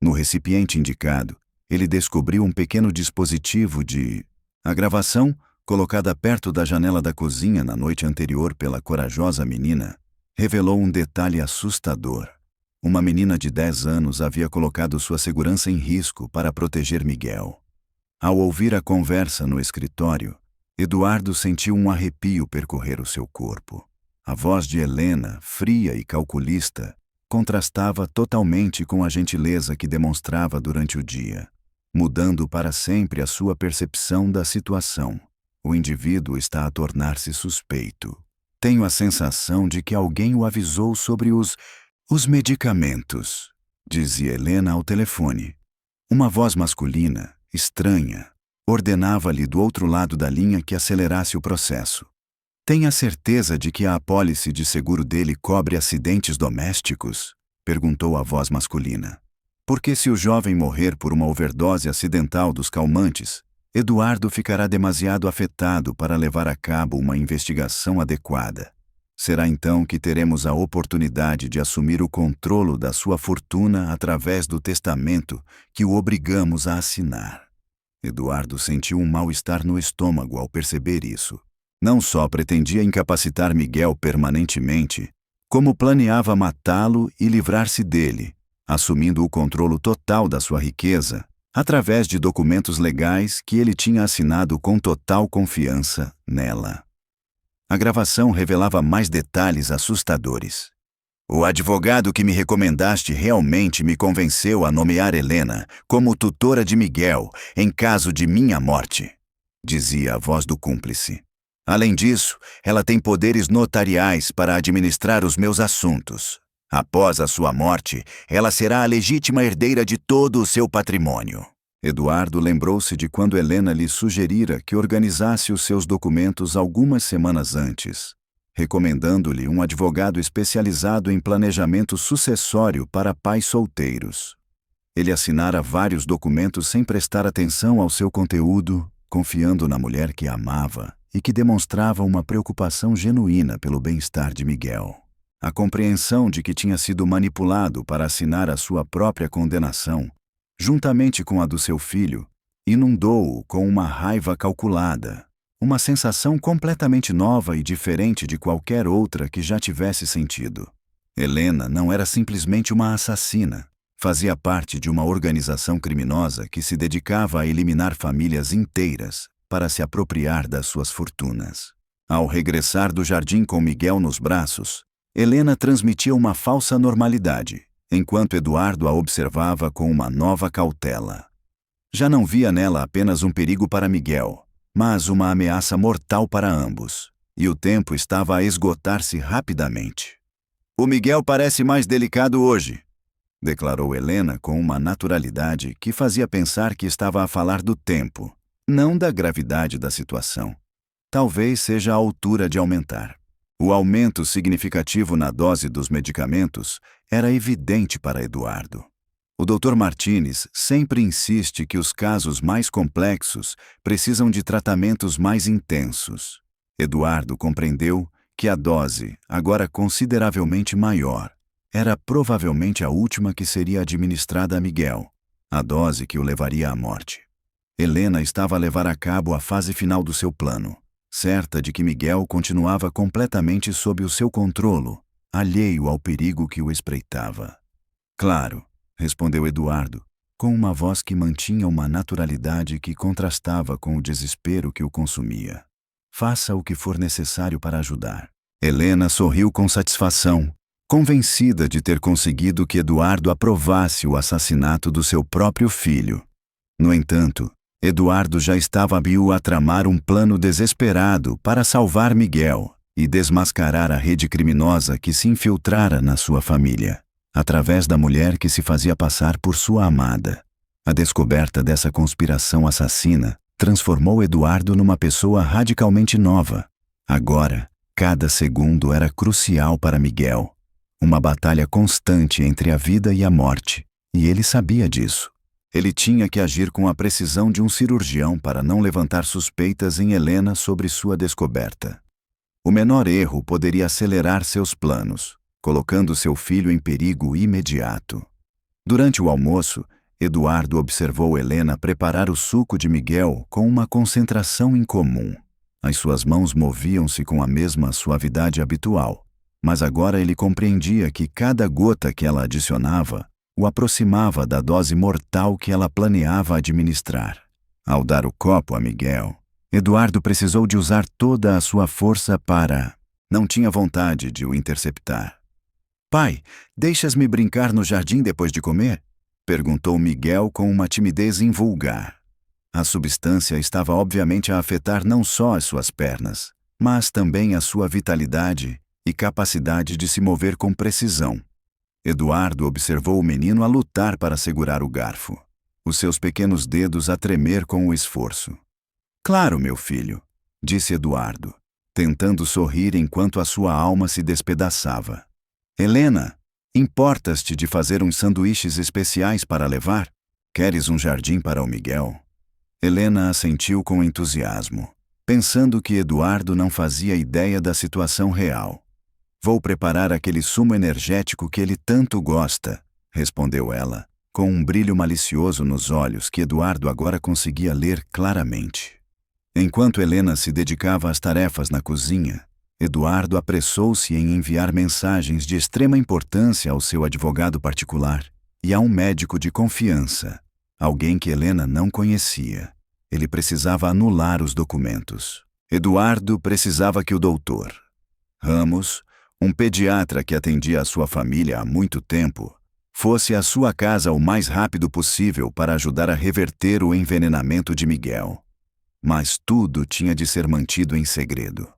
No recipiente indicado, ele descobriu um pequeno dispositivo de... A gravação, colocada perto da janela da cozinha na noite anterior pela corajosa menina, revelou um detalhe assustador. Uma menina de 10 anos havia colocado sua segurança em risco para proteger Miguel. Ao ouvir a conversa no escritório, Eduardo sentiu um arrepio percorrer o seu corpo. A voz de Helena, fria e calculista, contrastava totalmente com a gentileza que demonstrava durante o dia, mudando para sempre a sua percepção da situação. O indivíduo está a tornar-se suspeito. Tenho a sensação de que alguém o avisou sobre os medicamentos, dizia Helena ao telefone. Uma voz masculina, estranha, ordenava-lhe do outro lado da linha que acelerasse o processo. Tenha certeza de que a apólice de seguro dele cobre acidentes domésticos? Perguntou a voz masculina. Porque se o jovem morrer por uma overdose acidental dos calmantes, Eduardo ficará demasiado afetado para levar a cabo uma investigação adequada. Será então que teremos a oportunidade de assumir o controle da sua fortuna através do testamento que o obrigamos a assinar. Eduardo sentiu um mal-estar no estômago ao perceber isso. Não só pretendia incapacitar Miguel permanentemente, como planeava matá-lo e livrar-se dele, assumindo o controle total da sua riqueza, através de documentos legais que ele tinha assinado com total confiança nela. A gravação revelava mais detalhes assustadores. O advogado que me recomendaste realmente me convenceu a nomear Helena como tutora de Miguel em caso de minha morte, dizia a voz do cúmplice. Além disso, ela tem poderes notariais para administrar os meus assuntos. Após a sua morte, ela será a legítima herdeira de todo o seu patrimônio. Eduardo lembrou-se de quando Helena lhe sugerira que organizasse os seus documentos algumas semanas antes, recomendando-lhe um advogado especializado em planejamento sucessório para pais solteiros. Ele assinara vários documentos sem prestar atenção ao seu conteúdo, confiando na mulher que amava e que demonstrava uma preocupação genuína pelo bem-estar de Miguel. A compreensão de que tinha sido manipulado para assinar a sua própria condenação, juntamente com a do seu filho, inundou-o com uma raiva calculada, uma sensação completamente nova e diferente de qualquer outra que já tivesse sentido. Helena não era simplesmente uma assassina, fazia parte de uma organização criminosa que se dedicava a eliminar famílias inteiras para se apropriar das suas fortunas. Ao regressar do jardim com Miguel nos braços, Helena transmitia uma falsa normalidade, enquanto Eduardo a observava com uma nova cautela. Já não via nela apenas um perigo para Miguel, mas uma ameaça mortal para ambos, e o tempo estava a esgotar-se rapidamente. "O Miguel parece mais delicado hoje", declarou Helena com uma naturalidade que fazia pensar que estava a falar do tempo, não da gravidade da situação. Talvez seja a altura de aumentar. O aumento significativo na dose dos medicamentos era evidente para Eduardo. O Dr. Martínez sempre insiste que os casos mais complexos precisam de tratamentos mais intensos. Eduardo compreendeu que a dose, agora consideravelmente maior, era provavelmente a última que seria administrada a Miguel, a dose que o levaria à morte. Helena estava a levar a cabo a fase final do seu plano, certa de que Miguel continuava completamente sob o seu controle, alheio ao perigo que o espreitava. "Claro", respondeu Eduardo, com uma voz que mantinha uma naturalidade que contrastava com o desespero que o consumia. "Faça o que for necessário para ajudar." Helena sorriu com satisfação, convencida de ter conseguido que Eduardo aprovasse o assassinato do seu próprio filho. No entanto, Eduardo já estava hábil a tramar um plano desesperado para salvar Miguel e desmascarar a rede criminosa que se infiltrara na sua família, através da mulher que se fazia passar por sua amada. A descoberta dessa conspiração assassina transformou Eduardo numa pessoa radicalmente nova. Agora, cada segundo era crucial para Miguel. Uma batalha constante entre a vida e a morte. E ele sabia disso. Ele tinha que agir com a precisão de um cirurgião para não levantar suspeitas em Helena sobre sua descoberta. O menor erro poderia acelerar seus planos, colocando seu filho em perigo imediato. Durante o almoço, Eduardo observou Helena preparar o suco de Miguel com uma concentração incomum. As suas mãos moviam-se com a mesma suavidade habitual, mas agora ele compreendia que cada gota que ela adicionava o aproximava da dose mortal que ela planeava administrar. Ao dar o copo a Miguel, Eduardo precisou de usar toda a sua força para... Não tinha vontade de o interceptar. "Pai, deixas-me brincar no jardim depois de comer?" perguntou Miguel com uma timidez invulgar. A substância estava obviamente a afetar não só as suas pernas, mas também a sua vitalidade e capacidade de se mover com precisão. Eduardo observou o menino a lutar para segurar o garfo, os seus pequenos dedos a tremer com o esforço. "Claro, meu filho", disse Eduardo, tentando sorrir enquanto a sua alma se despedaçava. "Helena, importas-te de fazer uns sanduíches especiais para levar? Queres um jardim para o Miguel?" Helena assentiu com entusiasmo, pensando que Eduardo não fazia ideia da situação real. "Vou preparar aquele sumo energético que ele tanto gosta", respondeu ela, com um brilho malicioso nos olhos que Eduardo agora conseguia ler claramente. Enquanto Helena se dedicava às tarefas na cozinha, Eduardo apressou-se em enviar mensagens de extrema importância ao seu advogado particular e a um médico de confiança, alguém que Helena não conhecia. Ele precisava anular os documentos. Eduardo precisava que o doutor Ramos, um pediatra que atendia a sua família há muito tempo, fosse à sua casa o mais rápido possível para ajudar a reverter o envenenamento de Miguel. Mas tudo tinha de ser mantido em segredo.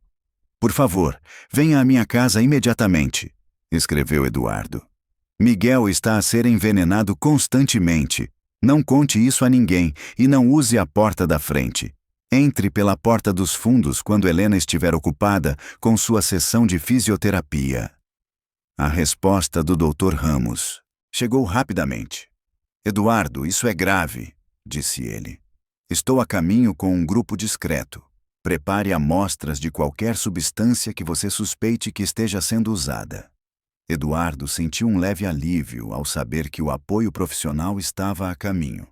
"Por favor, venha à minha casa imediatamente", escreveu Eduardo. "Miguel está a ser envenenado constantemente. Não conte isso a ninguém e não use a porta da frente. Entre pela porta dos fundos quando Helena estiver ocupada com sua sessão de fisioterapia." A resposta do Dr. Ramos chegou rapidamente. "Eduardo, isso é grave", disse ele. "Estou a caminho com um grupo discreto. Prepare amostras de qualquer substância que você suspeite que esteja sendo usada." Eduardo sentiu um leve alívio ao saber que o apoio profissional estava a caminho,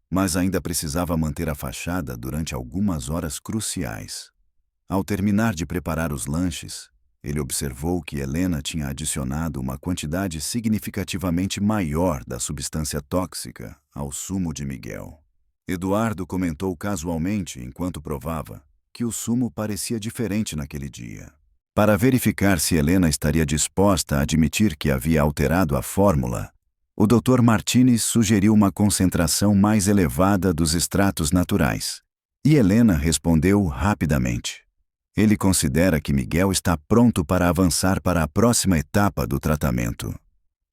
mas ainda precisava manter a fachada durante algumas horas cruciais. Ao terminar de preparar os lanches, ele observou que Helena tinha adicionado uma quantidade significativamente maior da substância tóxica ao sumo de Miguel. Eduardo comentou casualmente, enquanto provava, que o sumo parecia diferente naquele dia. Para verificar se Helena estaria disposta a admitir que havia alterado a fórmula, o Dr. Martinez sugeriu uma concentração mais elevada dos extratos naturais. E Helena respondeu rapidamente. Ele considera que Miguel está pronto para avançar para a próxima etapa do tratamento.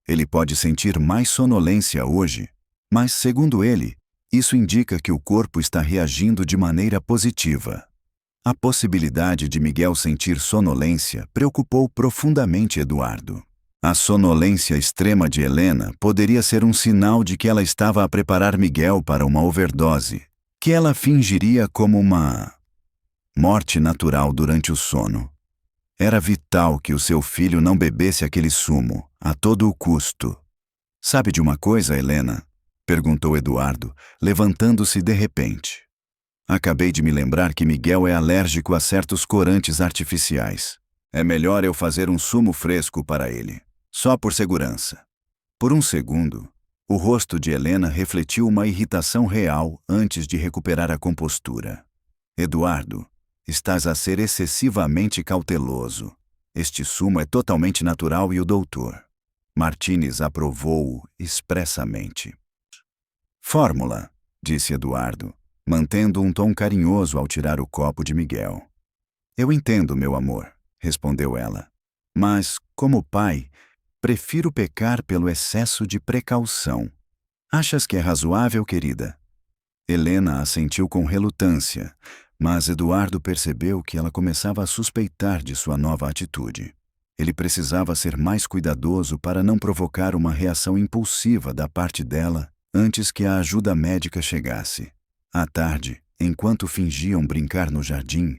Ele pode sentir mais sonolência hoje, mas, segundo ele, isso indica que o corpo está reagindo de maneira positiva. A possibilidade de Miguel sentir sonolência preocupou profundamente Eduardo. A sonolência extrema de Helena poderia ser um sinal de que ela estava a preparar Miguel para uma overdose, que ela fingiria como uma morte natural durante o sono. Era vital que o seu filho não bebesse aquele sumo, a todo o custo. "Sabe de uma coisa, Helena?", perguntou Eduardo, levantando-se de repente. "Acabei de me lembrar que Miguel é alérgico a certos corantes artificiais. É melhor eu fazer um sumo fresco para ele, só por segurança." Por um segundo, o rosto de Helena refletiu uma irritação real antes de recuperar a compostura. "Eduardo, estás a ser excessivamente cauteloso. Este sumo é totalmente natural e o doutor Martinez aprovou-o expressamente." "Fórmula", disse Eduardo, mantendo um tom carinhoso ao tirar o copo de Miguel. "Eu entendo, meu amor", respondeu ela. "Mas, como pai, prefiro pecar pelo excesso de precaução." Achas que é razoável, querida? Helena assentiu com relutância, mas Eduardo percebeu que ela começava a suspeitar de sua nova atitude. Ele precisava ser mais cuidadoso para não provocar uma reação impulsiva da parte dela antes que a ajuda médica chegasse. À tarde, enquanto fingiam brincar no jardim,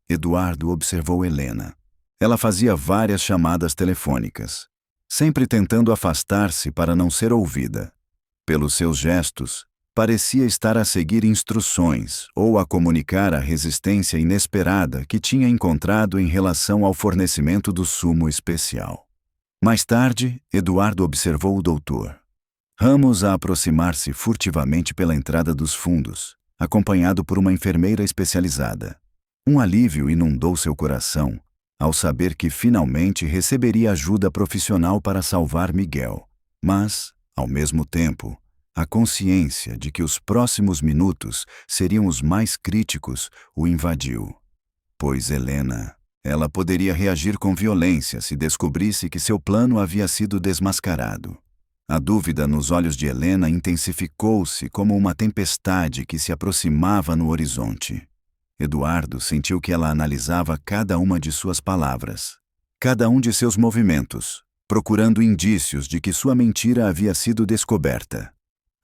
Eduardo observou Helena. Ela fazia várias chamadas telefônicas, sempre tentando afastar-se para não ser ouvida. Pelos seus gestos, parecia estar a seguir instruções ou a comunicar a resistência inesperada que tinha encontrado em relação ao fornecimento do sumo especial. Mais tarde, Eduardo observou o doutor Ramos a aproximar-se furtivamente pela entrada dos fundos, acompanhado por uma enfermeira especializada. Um alívio inundou seu coração ao saber que finalmente receberia ajuda profissional para salvar Miguel. Mas, ao mesmo tempo, a consciência de que os próximos minutos seriam os mais críticos o invadiu. Pois ela poderia reagir com violência se descobrisse que seu plano havia sido desmascarado. A dúvida nos olhos de Helena intensificou-se como uma tempestade que se aproximava no horizonte. Eduardo sentiu que ela analisava cada uma de suas palavras, cada um de seus movimentos, procurando indícios de que sua mentira havia sido descoberta.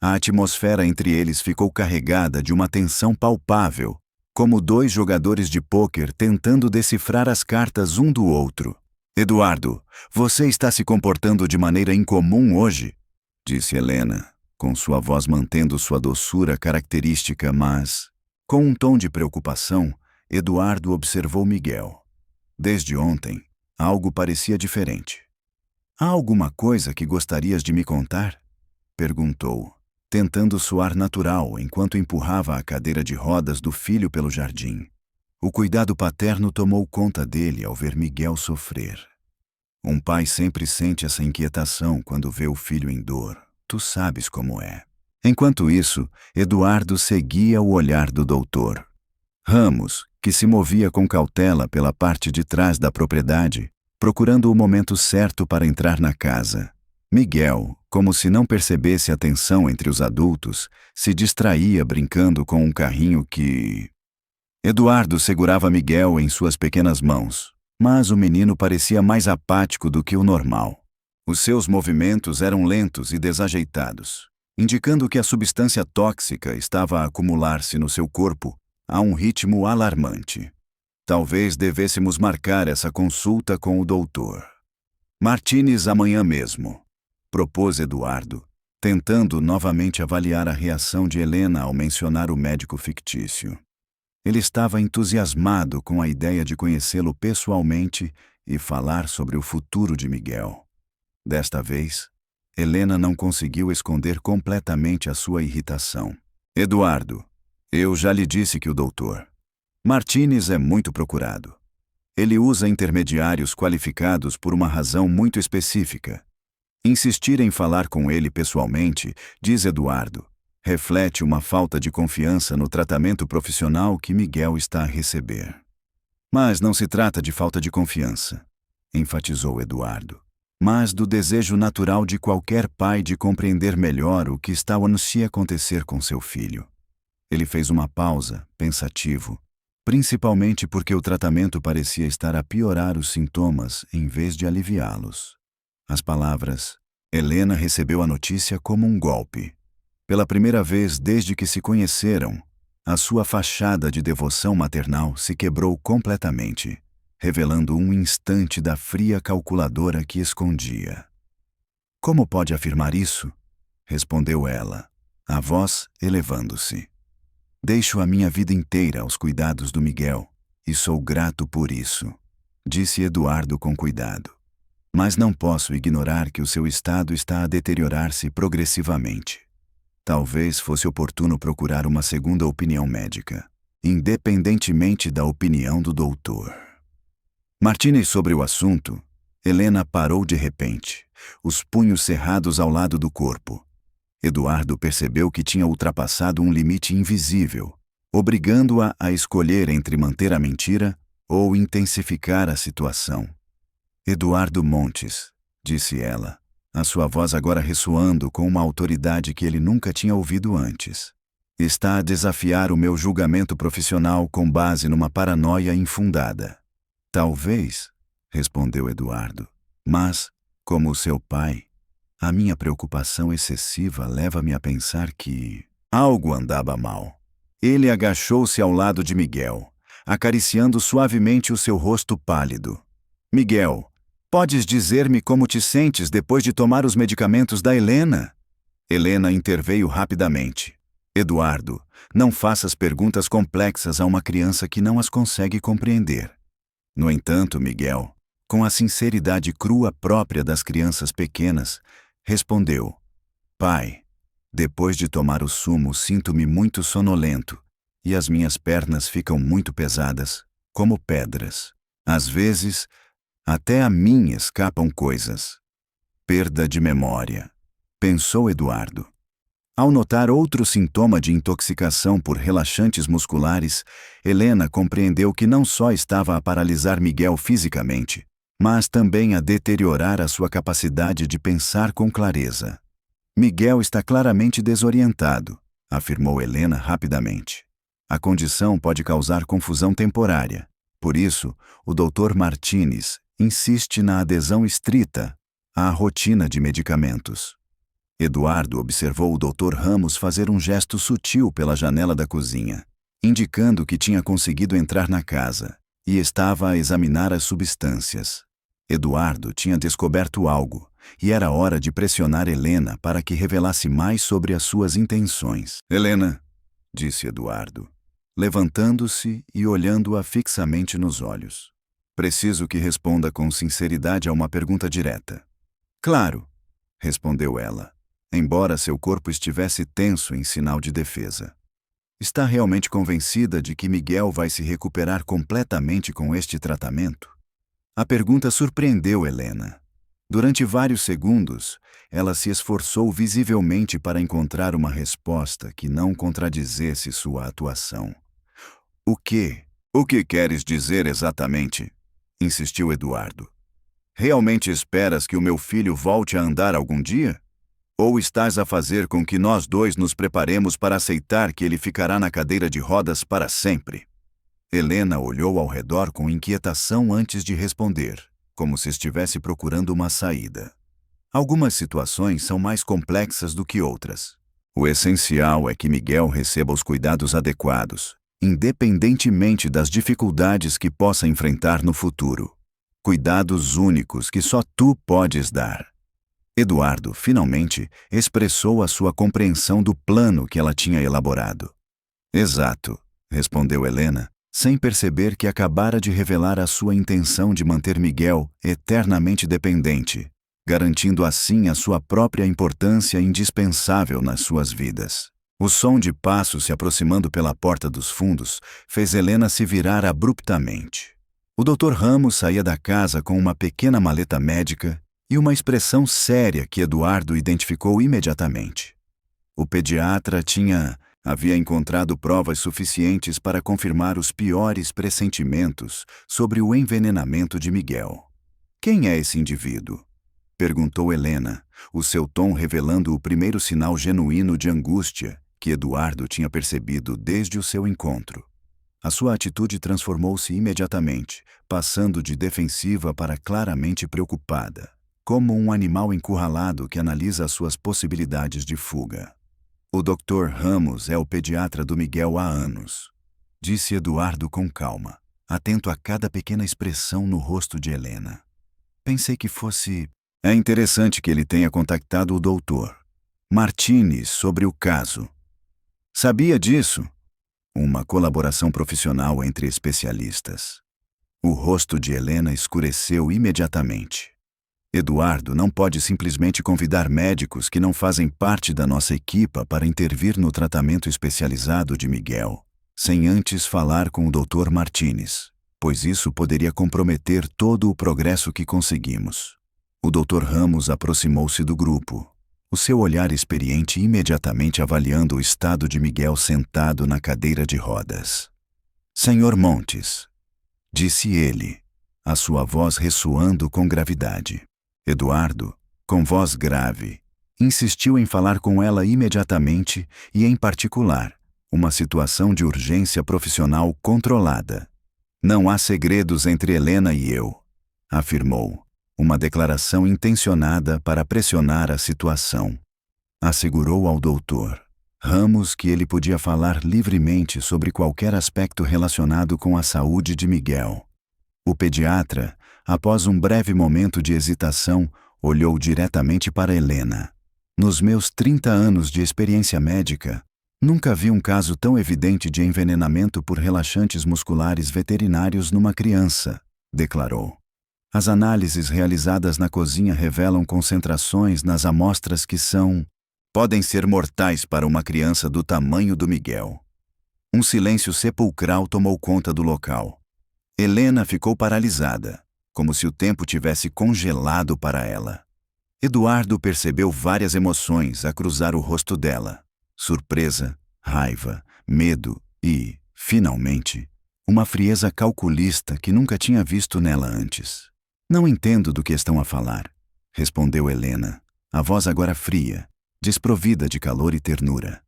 A atmosfera entre eles ficou carregada de uma tensão palpável, como dois jogadores de pôquer tentando decifrar as cartas um do outro. Eduardo, você está se comportando de maneira incomum hoje, disse Helena, com sua voz mantendo sua doçura característica, mas, com um tom de preocupação, Eduardo observou Miguel. Desde ontem, algo parecia diferente. Há alguma coisa que gostarias de me contar? Perguntou, tentando soar natural enquanto empurrava a cadeira de rodas do filho pelo jardim. O cuidado paterno tomou conta dele ao ver Miguel sofrer. Um pai sempre sente essa inquietação quando vê o filho em dor. Tu sabes como é. Enquanto isso, Eduardo seguia o olhar do doutor Ramos, que se movia com cautela pela parte de trás da propriedade, procurando o momento certo para entrar na casa. Miguel, como se não percebesse a tensão entre os adultos, se distraía brincando com um carrinho que... Eduardo segurava Miguel em suas pequenas mãos, mas o menino parecia mais apático do que o normal. Os seus movimentos eram lentos e desajeitados, indicando que a substância tóxica estava a acumular-se no seu corpo a um ritmo alarmante. Talvez devêssemos marcar essa consulta com o doutor Martínez amanhã mesmo, propôs Eduardo, tentando novamente avaliar a reação de Helena ao mencionar o médico fictício. Ele estava entusiasmado com a ideia de conhecê-lo pessoalmente e falar sobre o futuro de Miguel. Desta vez, Helena não conseguiu esconder completamente a sua irritação. Eduardo, eu já lhe disse que o doutor Martínez é muito procurado. Ele usa intermediários qualificados por uma razão muito específica. Insistir em falar com ele pessoalmente, diz Eduardo, reflete uma falta de confiança no tratamento profissional que Miguel está a receber. Mas não se trata de falta de confiança, enfatizou Eduardo, mas do desejo natural de qualquer pai de compreender melhor o que está a acontecer com seu filho. Ele fez uma pausa, pensativo, principalmente porque o tratamento parecia estar a piorar os sintomas em vez de aliviá-los. As palavras Helena recebeu a notícia como um golpe. Pela primeira vez desde que se conheceram, a sua fachada de devoção maternal se quebrou completamente, revelando um instante da fria calculadora que escondia. Como pode afirmar isso? Respondeu ela, a voz elevando-se. Deixo a minha vida inteira aos cuidados do Miguel, e sou grato por isso, disse Eduardo com cuidado. Mas não posso ignorar que o seu estado está a deteriorar-se progressivamente. Talvez fosse oportuno procurar uma segunda opinião médica, independentemente da opinião do doutor. Martínez sobre o assunto, Helena parou de repente, os punhos cerrados ao lado do corpo. Eduardo percebeu que tinha ultrapassado um limite invisível, obrigando-a a escolher entre manter a mentira ou intensificar a situação. Eduardo Montes, disse ela, a sua voz agora ressoando com uma autoridade que ele nunca tinha ouvido antes. Está a desafiar o meu julgamento profissional com base numa paranoia infundada. Talvez, respondeu Eduardo, mas, como seu pai, a minha preocupação excessiva leva-me a pensar que algo andava mal. Ele agachou-se ao lado de Miguel, acariciando suavemente o seu rosto pálido. Miguel, podes dizer-me como te sentes depois de tomar os medicamentos da Helena? Helena interveio rapidamente. Eduardo, não faças perguntas complexas a uma criança que não as consegue compreender. No entanto, Miguel, com a sinceridade crua própria das crianças pequenas, respondeu: Pai, depois de tomar o sumo sinto-me muito sonolento, e as minhas pernas ficam muito pesadas, como pedras. Às vezes, até a mim escapam coisas. Perda de memória, pensou Eduardo. Ao notar outro sintoma de intoxicação por relaxantes musculares, Helena compreendeu que não só estava a paralisar Miguel fisicamente, mas também a deteriorar a sua capacidade de pensar com clareza. Miguel está claramente desorientado, afirmou Helena rapidamente. A condição pode causar confusão temporária. Por isso, o Dr. Martinez insiste na adesão estrita à rotina de medicamentos. Eduardo observou o Dr. Ramos fazer um gesto sutil pela janela da cozinha, indicando que tinha conseguido entrar na casa e estava a examinar as substâncias. Eduardo tinha descoberto algo, e era hora de pressionar Helena para que revelasse mais sobre as suas intenções. Helena, disse Eduardo, levantando-se e olhando-a fixamente nos olhos. Preciso que responda com sinceridade a uma pergunta direta. Claro, respondeu ela, embora seu corpo estivesse tenso em sinal de defesa. Está realmente convencida de que Miguel vai se recuperar completamente com este tratamento? A pergunta surpreendeu Helena. Durante vários segundos, ela se esforçou visivelmente para encontrar uma resposta que não contradizesse sua atuação. O que queres dizer exatamente? Insistiu Eduardo. Realmente esperas que o meu filho volte a andar algum dia? Ou estás a fazer com que nós dois nos preparemos para aceitar que ele ficará na cadeira de rodas para sempre? Helena olhou ao redor com inquietação antes de responder, como se estivesse procurando uma saída. Algumas situações são mais complexas do que outras. O essencial é que Miguel receba os cuidados adequados, independentemente das dificuldades que possa enfrentar no futuro. Cuidados únicos que só tu podes dar. Eduardo, finalmente, expressou a sua compreensão do plano que ela tinha elaborado. Exato, respondeu Helena, sem perceber que acabara de revelar a sua intenção de manter Miguel eternamente dependente, garantindo assim a sua própria importância indispensável nas suas vidas. O som de passos se aproximando pela porta dos fundos fez Helena se virar abruptamente. O Dr. Ramos saía da casa com uma pequena maleta médica e uma expressão séria que Eduardo identificou imediatamente. O pediatra havia encontrado provas suficientes para confirmar os piores pressentimentos sobre o envenenamento de Miguel. Quem é esse indivíduo? Perguntou Helena, o seu tom revelando o primeiro sinal genuíno de angústia que Eduardo tinha percebido desde o seu encontro. A sua atitude transformou-se imediatamente, passando de defensiva para claramente preocupada, como um animal encurralado que analisa as suas possibilidades de fuga. O Dr. Ramos é o pediatra do Miguel há anos, disse Eduardo com calma, atento a cada pequena expressão no rosto de Helena. Pensei que fosse... É interessante que ele tenha contactado o Dr. Martinez sobre o caso. Sabia disso? Uma colaboração profissional entre especialistas. O rosto de Helena escureceu imediatamente. Eduardo não pode simplesmente convidar médicos que não fazem parte da nossa equipa para intervir no tratamento especializado de Miguel, sem antes falar com o Dr. Martinez, pois isso poderia comprometer todo o progresso que conseguimos. O Dr. Ramos aproximou-se do grupo, o seu olhar experiente imediatamente avaliando o estado de Miguel sentado na cadeira de rodas. Senhor Montes, disse ele, a sua voz ressoando com gravidade. Eduardo, Com voz grave, insistiu em falar com ela imediatamente e, em particular, uma situação de urgência profissional controlada. Não há segredos entre Helena e eu, afirmou, uma declaração intencionada para pressionar a situação. Assegurou ao doutor Ramos que ele podia falar livremente sobre qualquer aspecto relacionado com a saúde de Miguel. O pediatra, após um breve momento de hesitação, olhou diretamente para Helena. Nos meus 30 anos de experiência médica, nunca vi um caso tão evidente de envenenamento por relaxantes musculares veterinários numa criança, declarou. As análises realizadas na cozinha revelam concentrações nas amostras que podem ser mortais para uma criança do tamanho do Miguel. Um silêncio sepulcral tomou conta do local. Helena ficou paralisada, como se o tempo tivesse congelado para ela. Eduardo percebeu várias emoções a cruzar o rosto dela. Surpresa, raiva, medo e, finalmente, uma frieza calculista que nunca tinha visto nela antes. Não entendo do que estão a falar, respondeu Helena, a voz agora fria, desprovida de calor e ternura.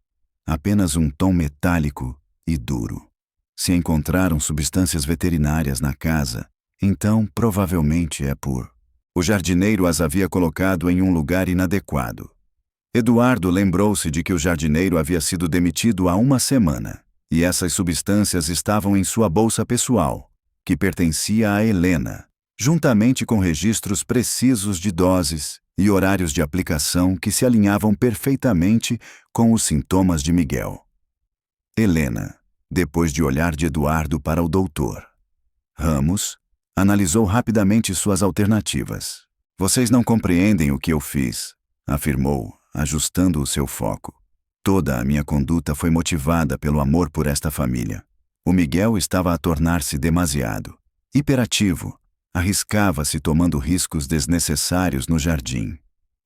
Apenas um tom metálico e duro. Se encontraram substâncias veterinárias na casa, então provavelmente é por... O jardineiro as havia colocado em um lugar inadequado. Eduardo lembrou-se de que o jardineiro havia sido demitido há uma semana, e essas substâncias estavam em sua bolsa pessoal, que pertencia a Helena, juntamente com registros precisos de doses e horários de aplicação que se alinhavam perfeitamente com os sintomas de Miguel. Helena, depois de olhar de Eduardo para o doutor Ramos, analisou rapidamente suas alternativas. Vocês não compreendem o que eu fiz, afirmou, ajustando o seu foco. Toda a minha conduta foi motivada pelo amor por esta família. O Miguel estava a tornar-se demasiado hiperativo. Arriscava-se tomando riscos desnecessários no jardim.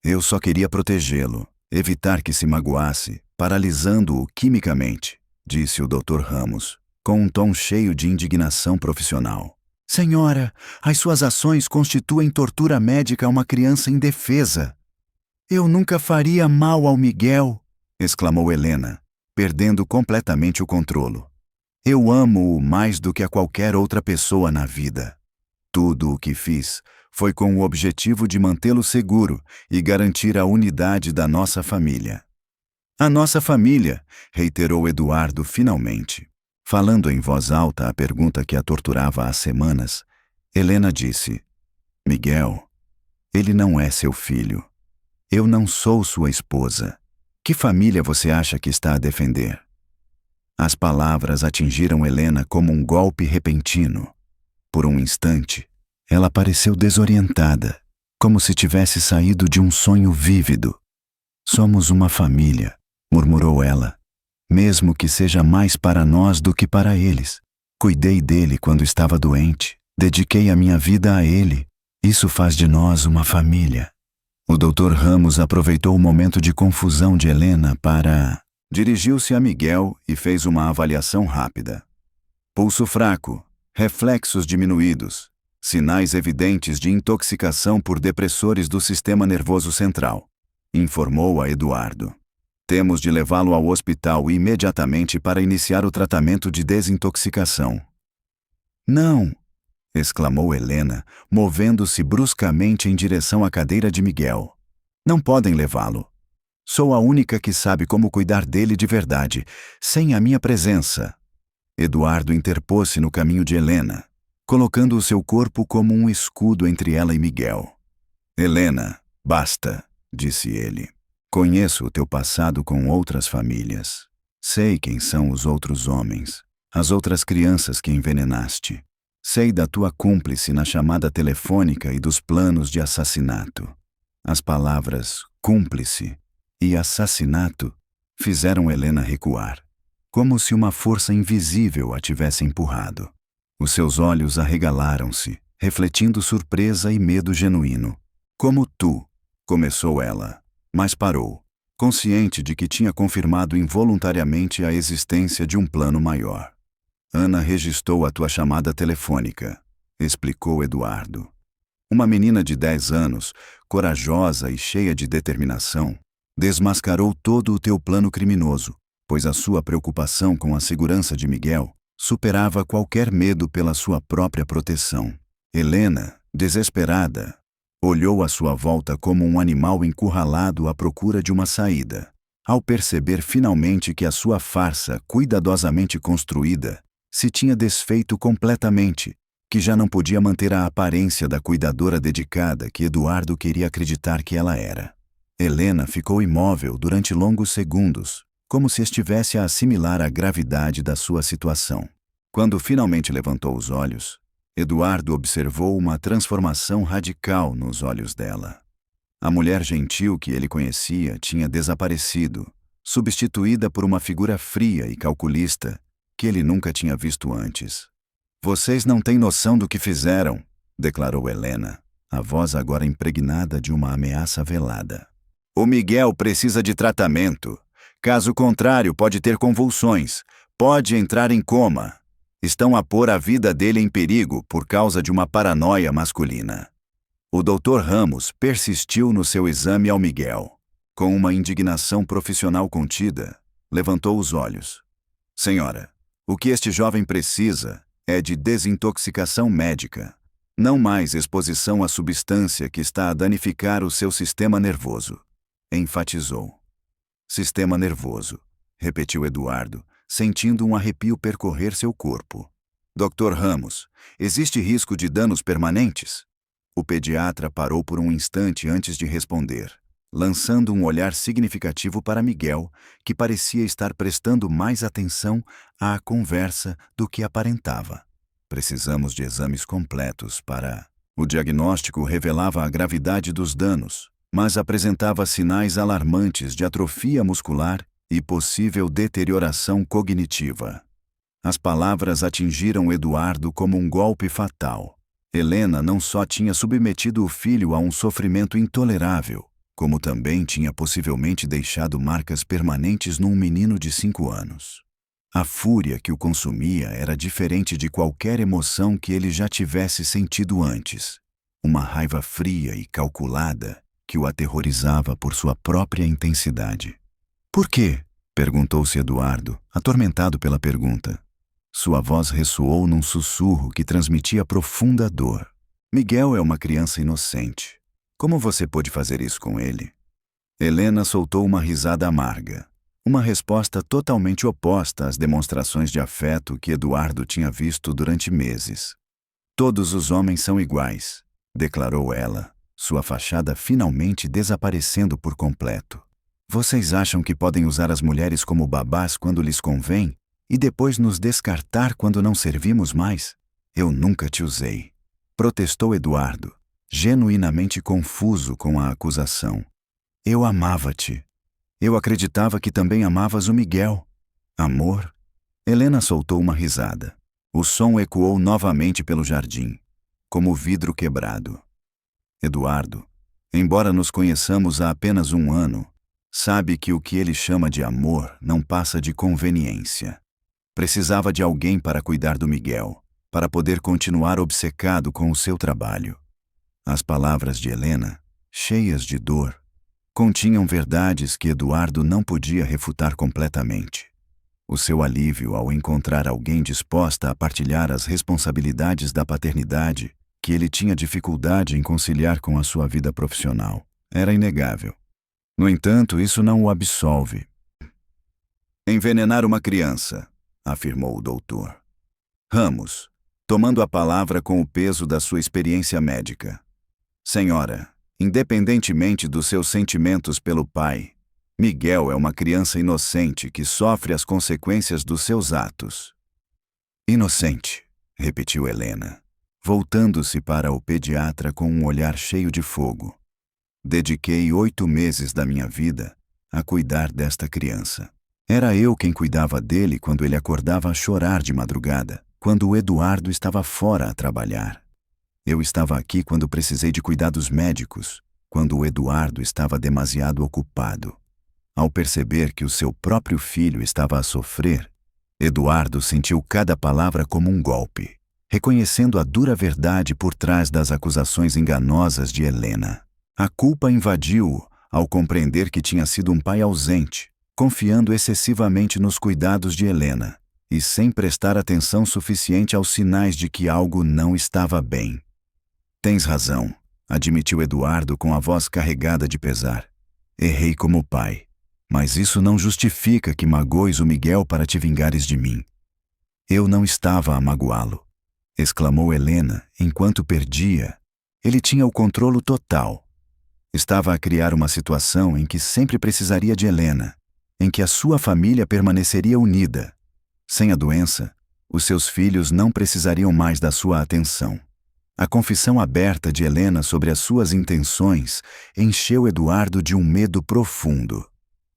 Eu só queria protegê-lo, evitar que se magoasse, paralisando-o quimicamente, disse o Dr. Ramos, com um tom cheio de indignação profissional. Senhora, as suas ações constituem tortura médica a uma criança indefesa. Eu nunca faria mal ao Miguel, exclamou Helena, perdendo completamente o controle. Eu amo-o mais do que a qualquer outra pessoa na vida. Tudo o que fiz foi com o objetivo de mantê-lo seguro e garantir a unidade da nossa família. A nossa família, reiterou Eduardo finalmente. Falando em voz alta a pergunta que a torturava há semanas, Helena disse: Miguel, ele não é seu filho. Eu não sou sua esposa. Que família você acha que está a defender? As palavras atingiram Helena como um golpe repentino. Por um instante, ela pareceu desorientada, como se tivesse saído de um sonho vívido. Somos uma família, murmurou ela, mesmo que seja mais para nós do que para eles. Cuidei dele quando estava doente, dediquei a minha vida a ele. Isso faz de nós uma família. O Dr. Ramos aproveitou o momento de confusão de Helena para... Dirigiu-se a Miguel e fez uma avaliação rápida. Pulso fraco. Reflexos diminuídos, sinais evidentes de intoxicação por depressores do sistema nervoso central, informou a Eduardo. Temos de levá-lo ao hospital imediatamente para iniciar o tratamento de desintoxicação. Não! Exclamou Helena, movendo-se bruscamente em direção à cadeira de Miguel. Não podem levá-lo. Sou a única que sabe como cuidar dele de verdade, sem a minha presença. Eduardo interpôs-se no caminho de Helena, colocando o seu corpo como um escudo entre ela e Miguel. Helena, basta, disse ele. Conheço o teu passado com outras famílias. Sei quem são os outros homens, as outras crianças que envenenaste. Sei da tua cúmplice na chamada telefônica e dos planos de assassinato. As palavras cúmplice e assassinato fizeram Helena recuar, como se uma força invisível a tivesse empurrado. Os seus olhos arregalaram-se, refletindo surpresa e medo genuíno. Como tu, começou ela, mas parou, consciente de que tinha confirmado involuntariamente a existência de um plano maior. Ana registrou a tua chamada telefônica, explicou Eduardo. Uma menina de 10 anos, corajosa e cheia de determinação, desmascarou todo o teu plano criminoso, pois a sua preocupação com a segurança de Miguel superava qualquer medo pela sua própria proteção. Helena, desesperada, olhou à sua volta como um animal encurralado à procura de uma saída. Ao perceber finalmente que a sua farsa, cuidadosamente construída, se tinha desfeito completamente, que já não podia manter a aparência da cuidadora dedicada que Eduardo queria acreditar que ela era. Helena ficou imóvel durante longos segundos, como se estivesse a assimilar a gravidade da sua situação. Quando finalmente levantou os olhos, Eduardo observou uma transformação radical nos olhos dela. A mulher gentil que ele conhecia tinha desaparecido, substituída por uma figura fria e calculista que ele nunca tinha visto antes. "Vocês não têm noção do que fizeram", declarou Helena, a voz agora impregnada de uma ameaça velada. "O Miguel precisa de tratamento. Caso contrário, pode ter convulsões, pode entrar em coma. Estão a pôr a vida dele em perigo por causa de uma paranoia masculina." O Dr. Ramos persistiu no seu exame ao Miguel. Com uma indignação profissional contida, levantou os olhos. "Senhora, o que este jovem precisa é de desintoxicação médica, não mais exposição à substância que está a danificar o seu sistema nervoso", enfatizou. "Sistema nervoso", repetiu Eduardo, sentindo um arrepio percorrer seu corpo. "Dr. Ramos, existe risco de danos permanentes?" O pediatra parou por um instante antes de responder, lançando um olhar significativo para Miguel, que parecia estar prestando mais atenção à conversa do que aparentava. "Precisamos de exames completos para..." O diagnóstico revelava a gravidade dos danos, mas apresentava sinais alarmantes de atrofia muscular e possível deterioração cognitiva. As palavras atingiram Eduardo como um golpe fatal. Helena não só tinha submetido o filho a um sofrimento intolerável, como também tinha possivelmente deixado marcas permanentes num menino de 5 anos. A fúria que o consumia era diferente de qualquer emoção que ele já tivesse sentido antes. Uma raiva fria e calculada que o aterrorizava por sua própria intensidade. "Por quê?", perguntou-se Eduardo, atormentado pela pergunta. Sua voz ressoou num sussurro que transmitia profunda dor. "Miguel é uma criança inocente. Como você pôde fazer isso com ele?" Helena soltou uma risada amarga, uma resposta totalmente oposta às demonstrações de afeto que Eduardo tinha visto durante meses. "Todos os homens são iguais", declarou ela, sua fachada finalmente desaparecendo por completo. "Vocês acham que podem usar as mulheres como babás quando lhes convém e depois nos descartar quando não servimos mais? Eu nunca te usei", protestou Eduardo, genuinamente confuso com a acusação. "Eu amava-te. Eu acreditava que também amavas o Miguel." "Amor?" Helena soltou uma risada. O som ecoou novamente pelo jardim, como vidro quebrado. "Eduardo, embora nos conheçamos há apenas 1 ano, sabe que o que ele chama de amor não passa de conveniência. Precisava de alguém para cuidar do Miguel, para poder continuar obcecado com o seu trabalho." As palavras de Helena, cheias de dor, continham verdades que Eduardo não podia refutar completamente. O seu alívio ao encontrar alguém disposta a partilhar as responsabilidades da paternidade, que ele tinha dificuldade em conciliar com a sua vida profissional, era inegável. No entanto, isso não o absolve. "Envenenar uma criança", afirmou o doutor Ramos, tomando a palavra com o peso da sua experiência médica. "Senhora, independentemente dos seus sentimentos pelo pai, Miguel é uma criança inocente que sofre as consequências dos seus atos." "Inocente", repetiu Helena, voltando-se para o pediatra com um olhar cheio de fogo. "Dediquei 8 meses da minha vida a cuidar desta criança. Era eu quem cuidava dele quando ele acordava a chorar de madrugada, quando o Eduardo estava fora a trabalhar. Eu estava aqui quando precisei de cuidados médicos, quando o Eduardo estava demasiado ocupado." Ao perceber que o seu próprio filho estava a sofrer, Eduardo sentiu cada palavra como um golpe. reconhecendo a dura verdade por trás das acusações enganosas de Helena. A culpa invadiu-o ao compreender que tinha sido um pai ausente, confiando excessivamente nos cuidados de Helena, e sem prestar atenção suficiente aos sinais de que algo não estava bem. Tens razão, admitiu Eduardo com a voz carregada de pesar. Errei como pai, mas isso não justifica que magoes o Miguel para te vingares de mim. Eu não estava a magoá-lo, exclamou Helena enquanto perdia. Ele tinha o controle total. Estava a criar uma situação em que sempre precisaria de Helena, em que a sua família permaneceria unida. Sem a doença, os seus filhos não precisariam mais da sua atenção. A confissão aberta de Helena sobre as suas intenções encheu Eduardo de um medo profundo.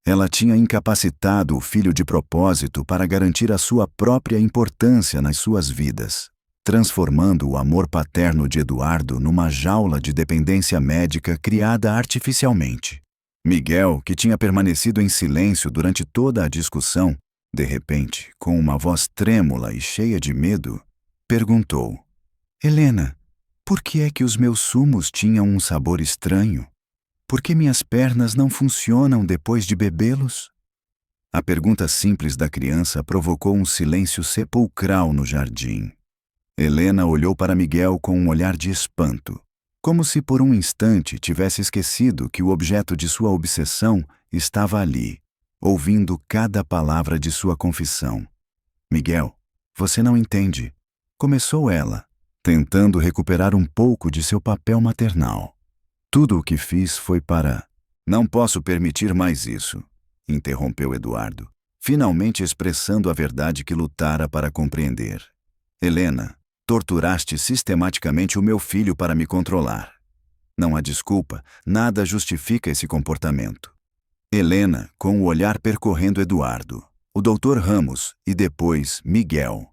Ela tinha incapacitado o filho de propósito para garantir a sua própria importância nas suas vidas, transformando o amor paterno de Eduardo numa jaula de dependência médica criada artificialmente. Miguel, que tinha permanecido em silêncio durante toda a discussão, de repente, com uma voz trêmula e cheia de medo, perguntou: Helena, por que é que os meus sumos tinham um sabor estranho? Por que minhas pernas não funcionam depois de bebê-los? A pergunta simples da criança provocou um silêncio sepulcral no jardim. Helena olhou para Miguel com um olhar de espanto, como se por um instante tivesse esquecido que o objeto de sua obsessão estava ali, ouvindo cada palavra de sua confissão. Miguel, você não entende, começou ela, tentando recuperar um pouco de seu papel maternal. Tudo o que fiz foi para... Não posso permitir mais isso, interrompeu Eduardo, finalmente expressando a verdade que lutara para compreender. Helena, torturaste sistematicamente o meu filho para me controlar. Não há desculpa, nada justifica esse comportamento. Helena, com o olhar percorrendo Eduardo, o Dr. Ramos e depois Miguel,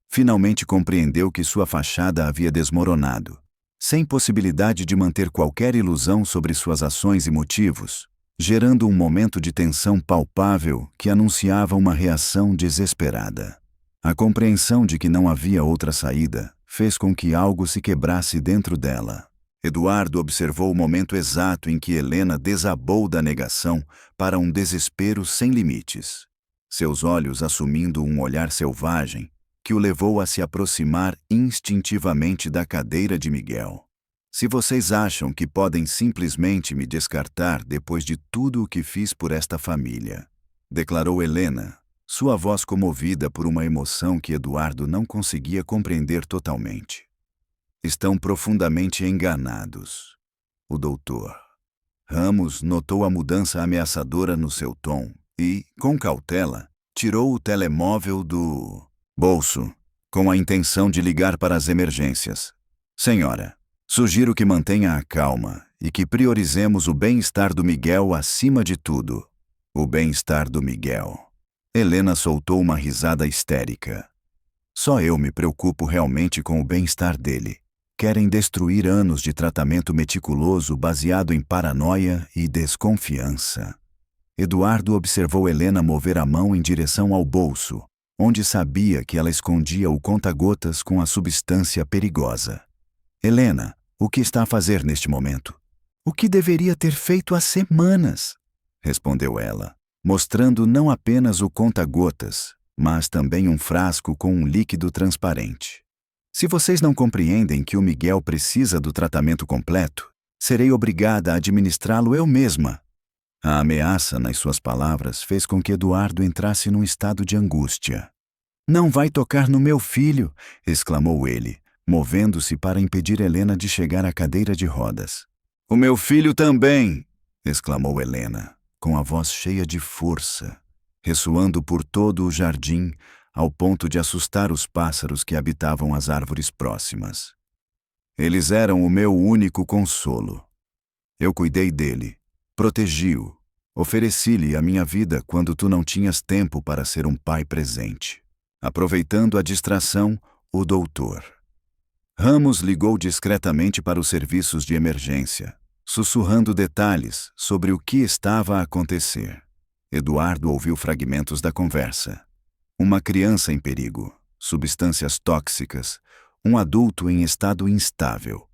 finalmente compreendeu que sua fachada havia desmoronado. Sem possibilidade de manter qualquer ilusão sobre suas ações e motivos, gerando um momento de tensão palpável que anunciava uma reação desesperada. A compreensão de que não havia outra saída fez com que algo se quebrasse dentro dela. Eduardo observou o momento exato em que Helena desabou da negação para um desespero sem limites. Seus olhos assumindo um olhar selvagem, que o levou a se aproximar instintivamente da cadeira de Miguel. Se vocês acham que podem simplesmente me descartar depois de tudo o que fiz por esta família, declarou Helena, sua voz comovida por uma emoção que Eduardo não conseguia compreender totalmente. Estão profundamente enganados. O doutor Ramos notou a mudança ameaçadora no seu tom e, com cautela, tirou o telemóvel do bolso, com a intenção de ligar para as emergências. Senhora, sugiro que mantenha a calma e que priorizemos o bem-estar do Miguel acima de tudo. O bem-estar do Miguel. Helena soltou uma risada histérica. Só eu me preocupo realmente com o bem-estar dele. Querem destruir anos de tratamento meticuloso baseado em paranoia e desconfiança. Eduardo observou Helena mover a mão em direção ao bolso, onde sabia que ela escondia o conta-gotas com a substância perigosa. Helena, o que está a fazer neste momento? O que deveria ter feito há semanas, respondeu ela, mostrando não apenas o conta-gotas, mas também um frasco com um líquido transparente. Se vocês não compreendem que o Miguel precisa do tratamento completo, serei obrigada a administrá-lo eu mesma. A ameaça nas suas palavras fez com que Eduardo entrasse num estado de angústia. Não vai tocar no meu filho, exclamou ele, movendo-se para impedir Helena de chegar à cadeira de rodas. O meu filho também, exclamou Helena, com a voz cheia de força, ressoando por todo o jardim, ao ponto de assustar os pássaros que habitavam as árvores próximas. Eles eram o meu único consolo. Eu cuidei dele, protegi-o, ofereci-lhe a minha vida quando tu não tinhas tempo para ser um pai presente. Aproveitando a distração, o doutor Ramos ligou discretamente para os serviços de emergência, sussurrando detalhes sobre o que estava a acontecer. Eduardo ouviu fragmentos da conversa. Uma criança em perigo, substâncias tóxicas, um adulto em estado instável.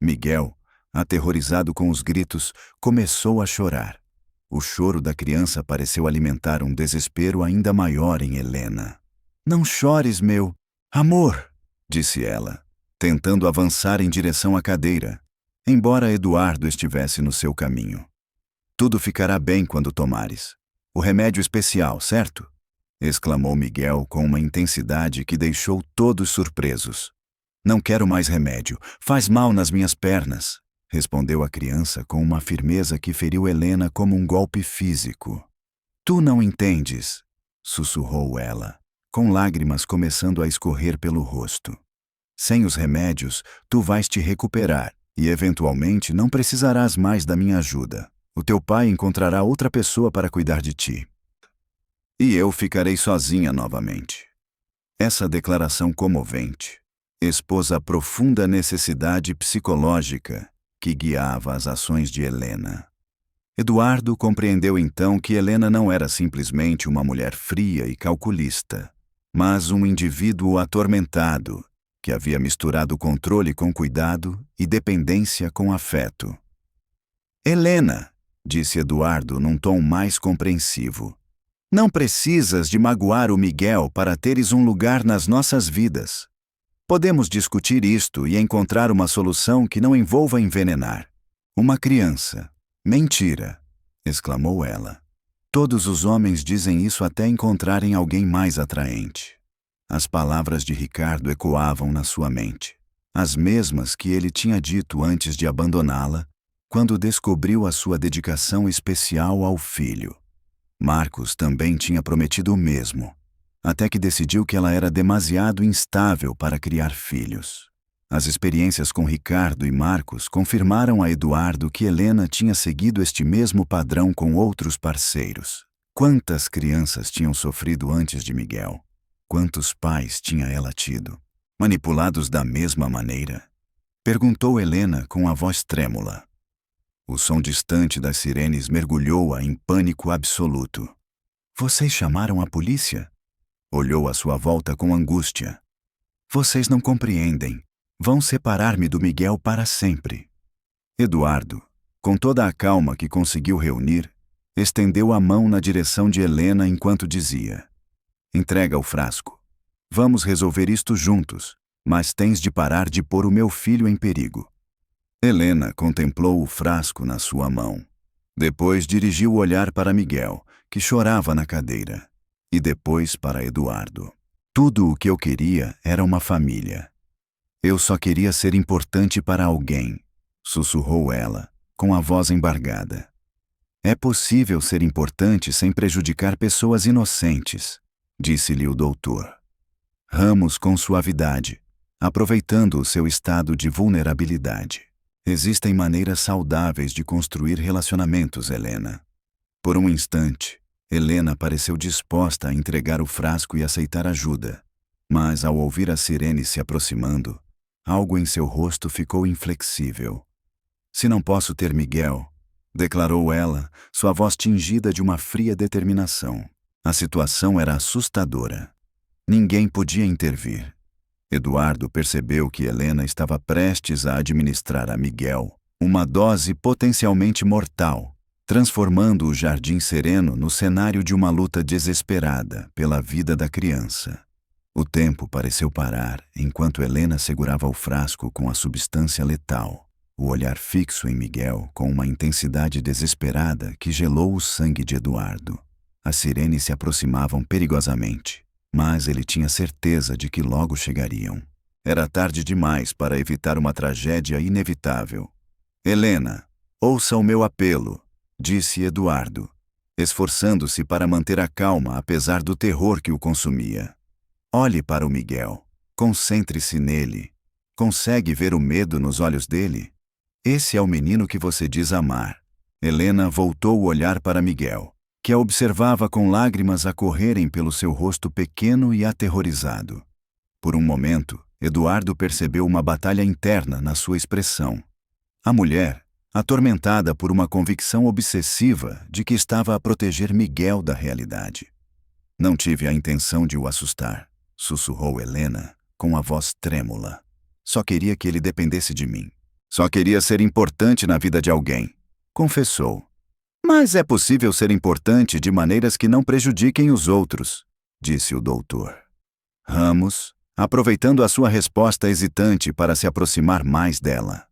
Miguel, aterrorizado com os gritos, começou a chorar. O choro da criança pareceu alimentar um desespero ainda maior em Helena. "Não chores, meu amor", disse ela, tentando avançar em direção à cadeira, embora Eduardo estivesse no seu caminho. "Tudo ficará bem quando tomares. O remédio especial, certo?", exclamou Miguel com uma intensidade que deixou todos surpresos. "Não quero mais remédio. Faz mal nas minhas pernas", respondeu a criança com uma firmeza que feriu Helena como um golpe físico. "Tu não entendes", sussurrou ela, com lágrimas começando a escorrer pelo rosto. "Sem os remédios, tu vais te recuperar e eventualmente não precisarás mais da minha ajuda. O teu pai encontrará outra pessoa para cuidar de ti. E eu ficarei sozinha novamente." Essa declaração comovente expôs a profunda necessidade psicológica que guiava as ações de Helena. Eduardo compreendeu então que Helena não era simplesmente uma mulher fria e calculista, mas um indivíduo atormentado que havia misturado controle com cuidado e dependência com afeto. "Helena", disse Eduardo num tom mais compreensivo, "não precisas de magoar o Miguel para teres um lugar nas nossas vidas. Podemos discutir isto e encontrar uma solução que não envolva envenenar uma criança." "Mentira", exclamou ela. "Todos os homens dizem isso até encontrarem alguém mais atraente." As palavras de Ricardo ecoavam na sua mente, as mesmas que ele tinha dito antes de abandoná-la, quando descobriu a sua dedicação especial ao filho. Marcos também tinha prometido o mesmo, até que decidiu que ela era demasiado instável para criar filhos. As experiências com Ricardo e Marcos confirmaram a Eduardo que Helena tinha seguido este mesmo padrão com outros parceiros. Quantas crianças tinham sofrido antes de Miguel? Quantos pais tinha ela tido? Manipulados da mesma maneira? Perguntou Helena com a voz trêmula. O som distante das sirenes mergulhou-a em pânico absoluto. "Vocês chamaram a polícia?" Olhou à sua volta com angústia. "Vocês não compreendem. Vão separar-me do Miguel para sempre." Eduardo, com toda a calma que conseguiu reunir, estendeu a mão na direção de Helena enquanto dizia: "Entrega o frasco. Vamos resolver isto juntos, mas tens de parar de pôr o meu filho em perigo." Helena contemplou o frasco na sua mão. Depois dirigiu o olhar para Miguel, que chorava na cadeira, e depois para Eduardo. "Tudo o que eu queria era uma família. Eu só queria ser importante para alguém", sussurrou ela, com a voz embargada. "É possível ser importante sem prejudicar pessoas inocentes", disse-lhe o doutor Ramos com suavidade, aproveitando o seu estado de vulnerabilidade. "Existem maneiras saudáveis de construir relacionamentos, Helena." Por um instante, Helena pareceu disposta a entregar o frasco e aceitar ajuda, mas ao ouvir a sirene se aproximando, algo em seu rosto ficou inflexível. "Se não posso ter Miguel", declarou ela, sua voz tingida de uma fria determinação. A situação era assustadora. Ninguém podia intervir. Eduardo percebeu que Helena estava prestes a administrar a Miguel uma dose potencialmente mortal, transformando o jardim sereno no cenário de uma luta desesperada pela vida da criança. O tempo pareceu parar enquanto Helena segurava o frasco com a substância letal, o olhar fixo em Miguel com uma intensidade desesperada que gelou o sangue de Eduardo. As sirenes se aproximavam perigosamente, mas ele tinha certeza de que logo chegariam. Era tarde demais para evitar uma tragédia inevitável. "Helena, ouça o meu apelo", disse Eduardo, esforçando-se para manter a calma apesar do terror que o consumia. "Olhe para o Miguel. Concentre-se nele. Consegue ver o medo nos olhos dele? Esse é o menino que você diz amar." Helena voltou o olhar para Miguel, que a observava com lágrimas a correrem pelo seu rosto pequeno e aterrorizado. Por um momento, Eduardo percebeu uma batalha interna na sua expressão. A mulher, atormentada por uma convicção obsessiva de que estava a proteger Miguel da realidade. "Não tive a intenção de o assustar", sussurrou Helena, com a voz trêmula. Só queria que ele dependesse de mim. Só queria ser importante na vida de alguém, confessou. Mas é possível ser importante de maneiras que não prejudiquem os outros, disse o doutor. Ramos, aproveitando a sua resposta hesitante para se aproximar mais dela.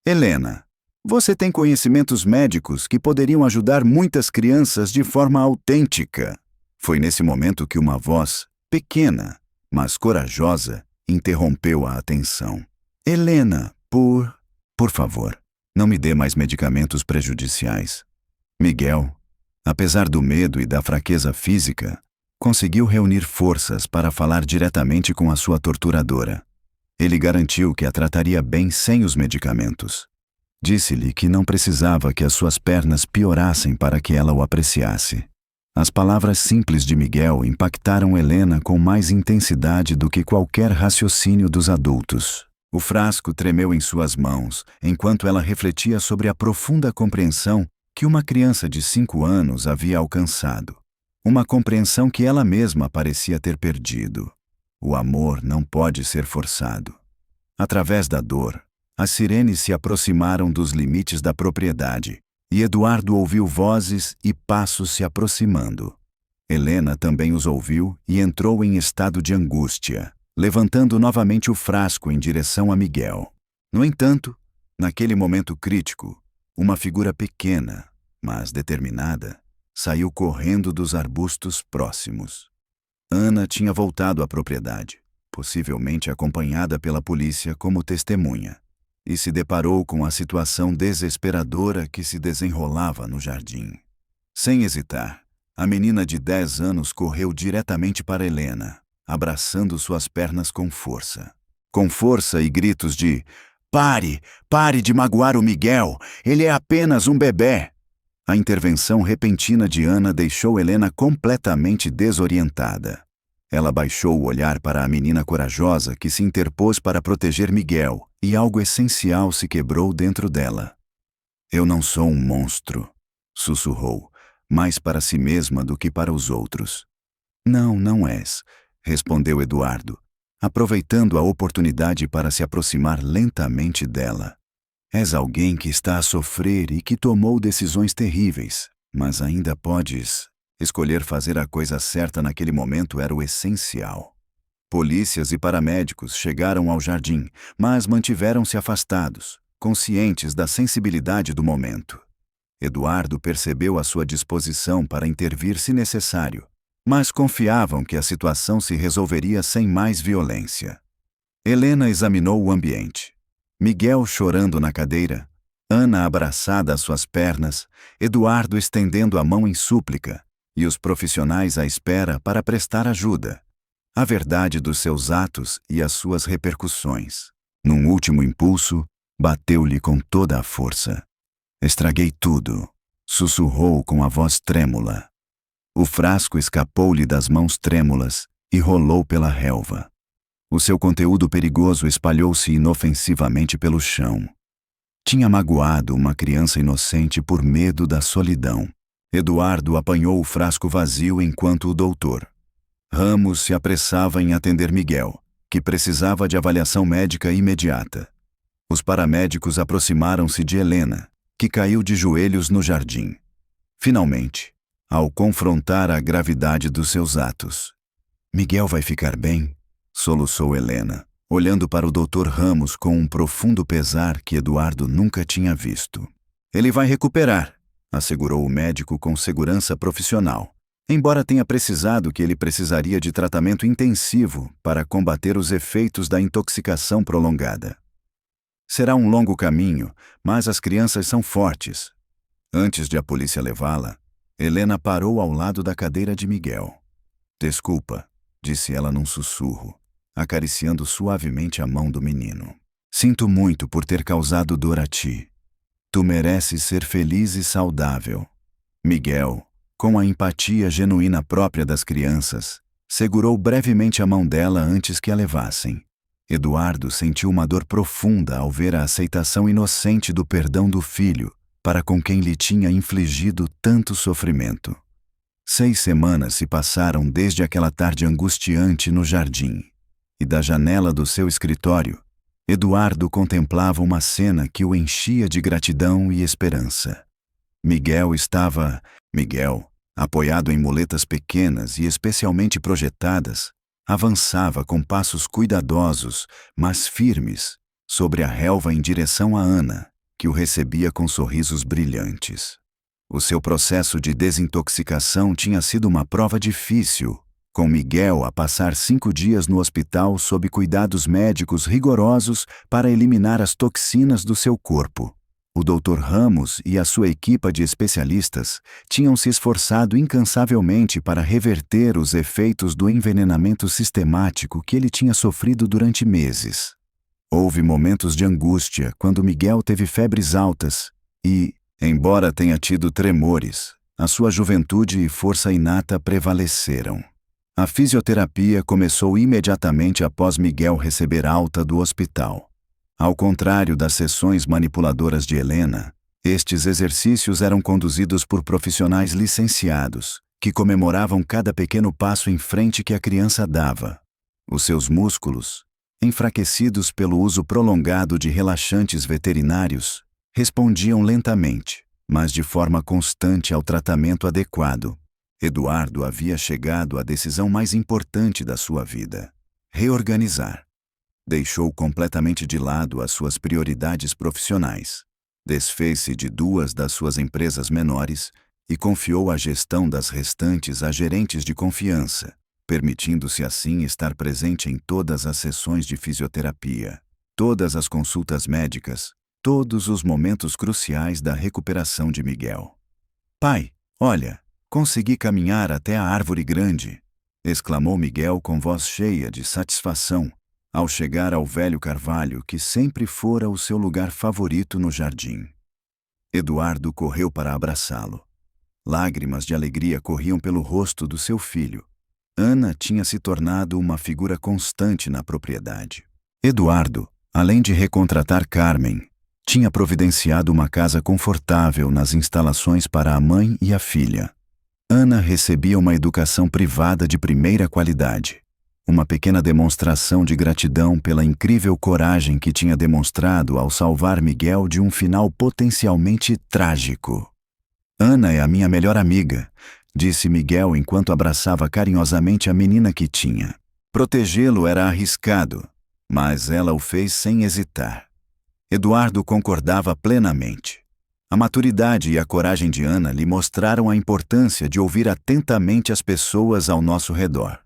Helena, você tem conhecimentos médicos que poderiam ajudar muitas crianças de forma autêntica. Foi nesse momento que uma voz, pequena, mas corajosa, interrompeu a atenção. Helena, por favor, não me dê mais medicamentos prejudiciais. Miguel, apesar do medo e da fraqueza física, conseguiu reunir forças para falar diretamente com a sua torturadora. Ele garantiu que a trataria bem sem os medicamentos. Disse-lhe que não precisava que as suas pernas piorassem para que ela o apreciasse. As palavras simples de Miguel impactaram Helena com mais intensidade do que qualquer raciocínio dos adultos. O frasco tremeu em suas mãos, enquanto ela refletia sobre a profunda compreensão que uma criança de 5 anos havia alcançado. Uma compreensão que ela mesma parecia ter perdido. O amor não pode ser forçado. Através da dor, as sirenes se aproximaram dos limites da propriedade, e Eduardo ouviu vozes e passos se aproximando. Helena também os ouviu e entrou em estado de angústia, levantando novamente o frasco em direção a Miguel. No entanto, naquele momento crítico, uma figura pequena, mas determinada, saiu correndo dos arbustos próximos. Ana tinha voltado à propriedade, possivelmente acompanhada pela polícia como testemunha, e se deparou com a situação desesperadora que se desenrolava no jardim. Sem hesitar, a menina de 10 anos correu diretamente para Helena, abraçando suas pernas com força. Com força e gritos de "Pare! Pare de magoar o Miguel! Ele é apenas um bebê!" A intervenção repentina de Ana deixou Helena completamente desorientada. Ela baixou o olhar para a menina corajosa que se interpôs para proteger Miguel, e algo essencial se quebrou dentro dela. "Eu não sou um monstro", sussurrou, mais para si mesma do que para os outros. Não és", respondeu Eduardo, aproveitando a oportunidade para se aproximar lentamente dela. "És alguém que está a sofrer e que tomou decisões terríveis, mas ainda podes. Escolher fazer a coisa certa naquele momento era o essencial." Polícias e paramédicos chegaram ao jardim, mas mantiveram-se afastados, conscientes da sensibilidade do momento. Eduardo percebeu a sua disposição para intervir se necessário, mas confiavam que a situação se resolveria sem mais violência. Helena examinou o ambiente. Miguel chorando na cadeira, Ana abraçada às suas pernas, Eduardo estendendo a mão em súplica, e os profissionais à espera para prestar ajuda. A verdade dos seus atos e as suas repercussões. Num último impulso, bateu-lhe com toda a força. "Estraguei tudo", sussurrou com a voz trêmula. O frasco escapou-lhe das mãos trêmulas e rolou pela relva. O seu conteúdo perigoso espalhou-se inofensivamente pelo chão. Tinha magoado uma criança inocente por medo da solidão. Eduardo apanhou o frasco vazio enquanto o doutor Ramos se apressava em atender Miguel, que precisava de avaliação médica imediata. Os paramédicos aproximaram-se de Helena, que caiu de joelhos no jardim. Finalmente, ao confrontar a gravidade dos seus atos. "Miguel vai ficar bem?", soluçou Helena, olhando para o Dr. Ramos com um profundo pesar que Eduardo nunca tinha visto. "Ele vai recuperar", assegurou o médico com segurança profissional, embora tenha precisado que ele precisaria de tratamento intensivo para combater os efeitos da intoxicação prolongada. "Será um longo caminho, mas as crianças são fortes." Antes de a polícia levá-la, Helena parou ao lado da cadeira de Miguel. "Desculpa", disse ela num sussurro, acariciando suavemente a mão do menino. "Sinto muito por ter causado dor a ti. Tu mereces ser feliz e saudável." Miguel, com a empatia genuína própria das crianças, segurou brevemente a mão dela antes que a levassem. Eduardo sentiu uma dor profunda ao ver a aceitação inocente do perdão do filho para com quem lhe tinha infligido tanto sofrimento. 6 semanas se passaram desde aquela tarde angustiante no jardim, e da janela do seu escritório, Eduardo contemplava uma cena que o enchia de gratidão e esperança. Miguel, apoiado em muletas pequenas e especialmente projetadas, avançava com passos cuidadosos, mas firmes, sobre a relva em direção a Ana, que o recebia com sorrisos brilhantes. O seu processo de desintoxicação tinha sido uma prova difícil, com Miguel a passar 5 dias no hospital sob cuidados médicos rigorosos para eliminar as toxinas do seu corpo. O Dr. Ramos e a sua equipa de especialistas tinham se esforçado incansavelmente para reverter os efeitos do envenenamento sistemático que ele tinha sofrido durante meses. Houve momentos de angústia quando Miguel teve febres altas e, embora tenha tido tremores, a sua juventude e força inata prevaleceram. A fisioterapia começou imediatamente após Miguel receber alta do hospital. Ao contrário das sessões manipuladoras de Helena, estes exercícios eram conduzidos por profissionais licenciados, que comemoravam cada pequeno passo em frente que a criança dava. Os seus músculos, enfraquecidos pelo uso prolongado de relaxantes veterinários, respondiam lentamente, mas de forma constante ao tratamento adequado. Eduardo havia chegado à decisão mais importante da sua vida: reorganizar. Deixou completamente de lado as suas prioridades profissionais, desfez-se de 2 das suas empresas menores e confiou a gestão das restantes a gerentes de confiança, permitindo-se assim estar presente em todas as sessões de fisioterapia, todas as consultas médicas, todos os momentos cruciais da recuperação de Miguel. "Pai, olha, consegui caminhar até a árvore grande", exclamou Miguel com voz cheia de satisfação, ao chegar ao velho carvalho que sempre fora o seu lugar favorito no jardim. Eduardo correu para abraçá-lo. Lágrimas de alegria corriam pelo rosto do seu filho. Ana tinha se tornado uma figura constante na propriedade. Eduardo, além de recontratar Carmen, tinha providenciado uma casa confortável nas instalações para a mãe e a filha. Ana recebia uma educação privada de primeira qualidade. Uma pequena demonstração de gratidão pela incrível coragem que tinha demonstrado ao salvar Miguel de um final potencialmente trágico. "Ana é a minha melhor amiga", disse Miguel enquanto abraçava carinhosamente a menina que tinha. Protegê-lo era arriscado, mas ela o fez sem hesitar. Eduardo concordava plenamente. A maturidade e a coragem de Ana lhe mostraram a importância de ouvir atentamente as pessoas ao nosso redor,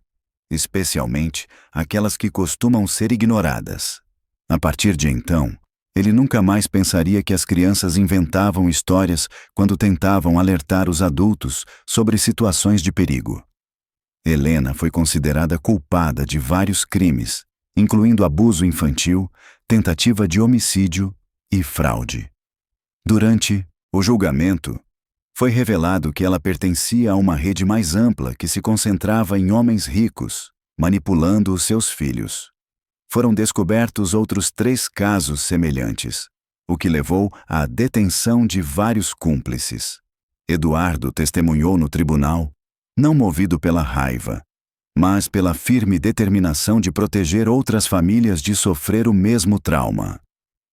especialmente aquelas que costumam ser ignoradas. A partir de então, ele nunca mais pensaria que as crianças inventavam histórias quando tentavam alertar os adultos sobre situações de perigo. Helena foi considerada culpada de vários crimes, incluindo abuso infantil, tentativa de homicídio e fraude. Durante o julgamento, foi revelado que ela pertencia a uma rede mais ampla que se concentrava em homens ricos, manipulando os seus filhos. Foram descobertos outros 3 casos semelhantes, o que levou à detenção de vários cúmplices. Eduardo testemunhou no tribunal, não movido pela raiva, mas pela firme determinação de proteger outras famílias de sofrer o mesmo trauma.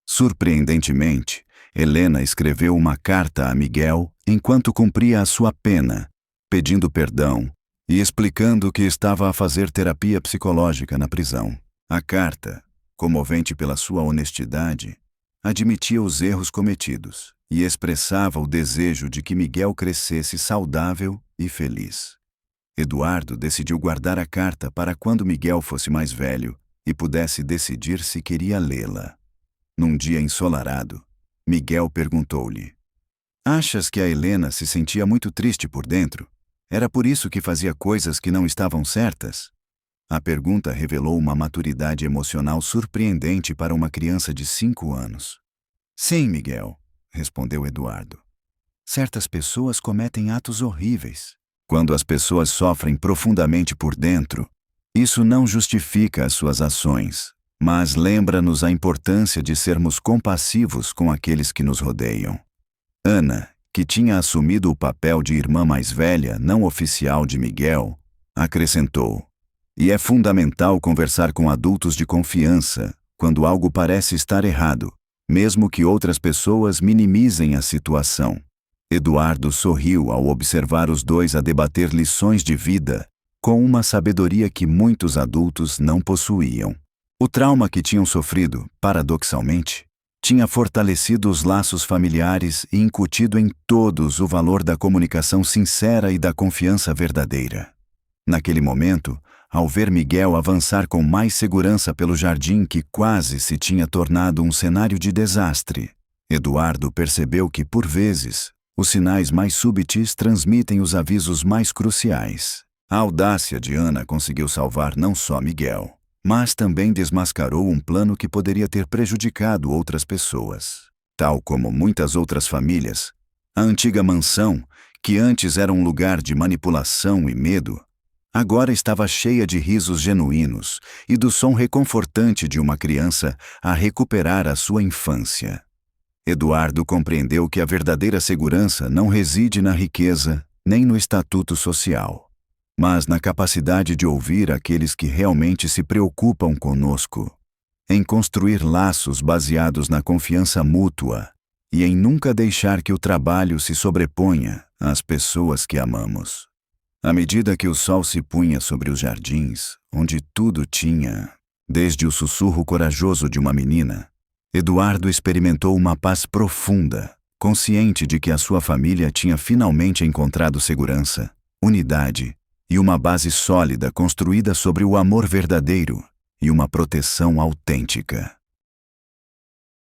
Surpreendentemente, Helena escreveu uma carta a Miguel enquanto cumpria a sua pena, pedindo perdão e explicando que estava a fazer terapia psicológica na prisão. A carta, comovente pela sua honestidade, admitia os erros cometidos e expressava o desejo de que Miguel crescesse saudável e feliz. Eduardo decidiu guardar a carta para quando Miguel fosse mais velho e pudesse decidir se queria lê-la. Num dia ensolarado, Miguel perguntou-lhe: "Achas que a Helena se sentia muito triste por dentro? Era por isso que fazia coisas que não estavam certas?" A pergunta revelou uma maturidade emocional surpreendente para uma criança de 5 anos. "Sim, Miguel", respondeu Eduardo. "Certas pessoas cometem atos horríveis. Quando as pessoas sofrem profundamente por dentro, isso não justifica as suas ações, mas lembra-nos a importância de sermos compassivos com aqueles que nos rodeiam." Ana, que tinha assumido o papel de irmã mais velha, não oficial de Miguel, acrescentou: "E é fundamental conversar com adultos de confiança quando algo parece estar errado, mesmo que outras pessoas minimizem a situação. Eduardo sorriu ao observar os dois a debater lições de vida, com uma sabedoria que muitos adultos não possuíam. O trauma que tinham sofrido, paradoxalmente, tinha fortalecido os laços familiares e incutido em todos o valor da comunicação sincera e da confiança verdadeira. Naquele momento, ao ver Miguel avançar com mais segurança pelo jardim que quase se tinha tornado um cenário de desastre, Eduardo percebeu que, por vezes, os sinais mais súbitos transmitem os avisos mais cruciais. A audácia de Ana conseguiu salvar não só Miguel, mas também desmascarou um plano que poderia ter prejudicado outras pessoas. Tal como muitas outras famílias, a antiga mansão, que antes era um lugar de manipulação e medo, agora estava cheia de risos genuínos e do som reconfortante de uma criança a recuperar a sua infância. Eduardo compreendeu que a verdadeira segurança não reside na riqueza nem no estatuto social, mas na capacidade de ouvir aqueles que realmente se preocupam conosco, em construir laços baseados na confiança mútua e em nunca deixar que o trabalho se sobreponha às pessoas que amamos. À medida que o sol se punha sobre os jardins, onde tudo tinha, desde o sussurro corajoso de uma menina, Eduardo experimentou uma paz profunda, consciente de que a sua família tinha finalmente encontrado segurança, unidade e uma base sólida construída sobre o amor verdadeiro e uma proteção autêntica.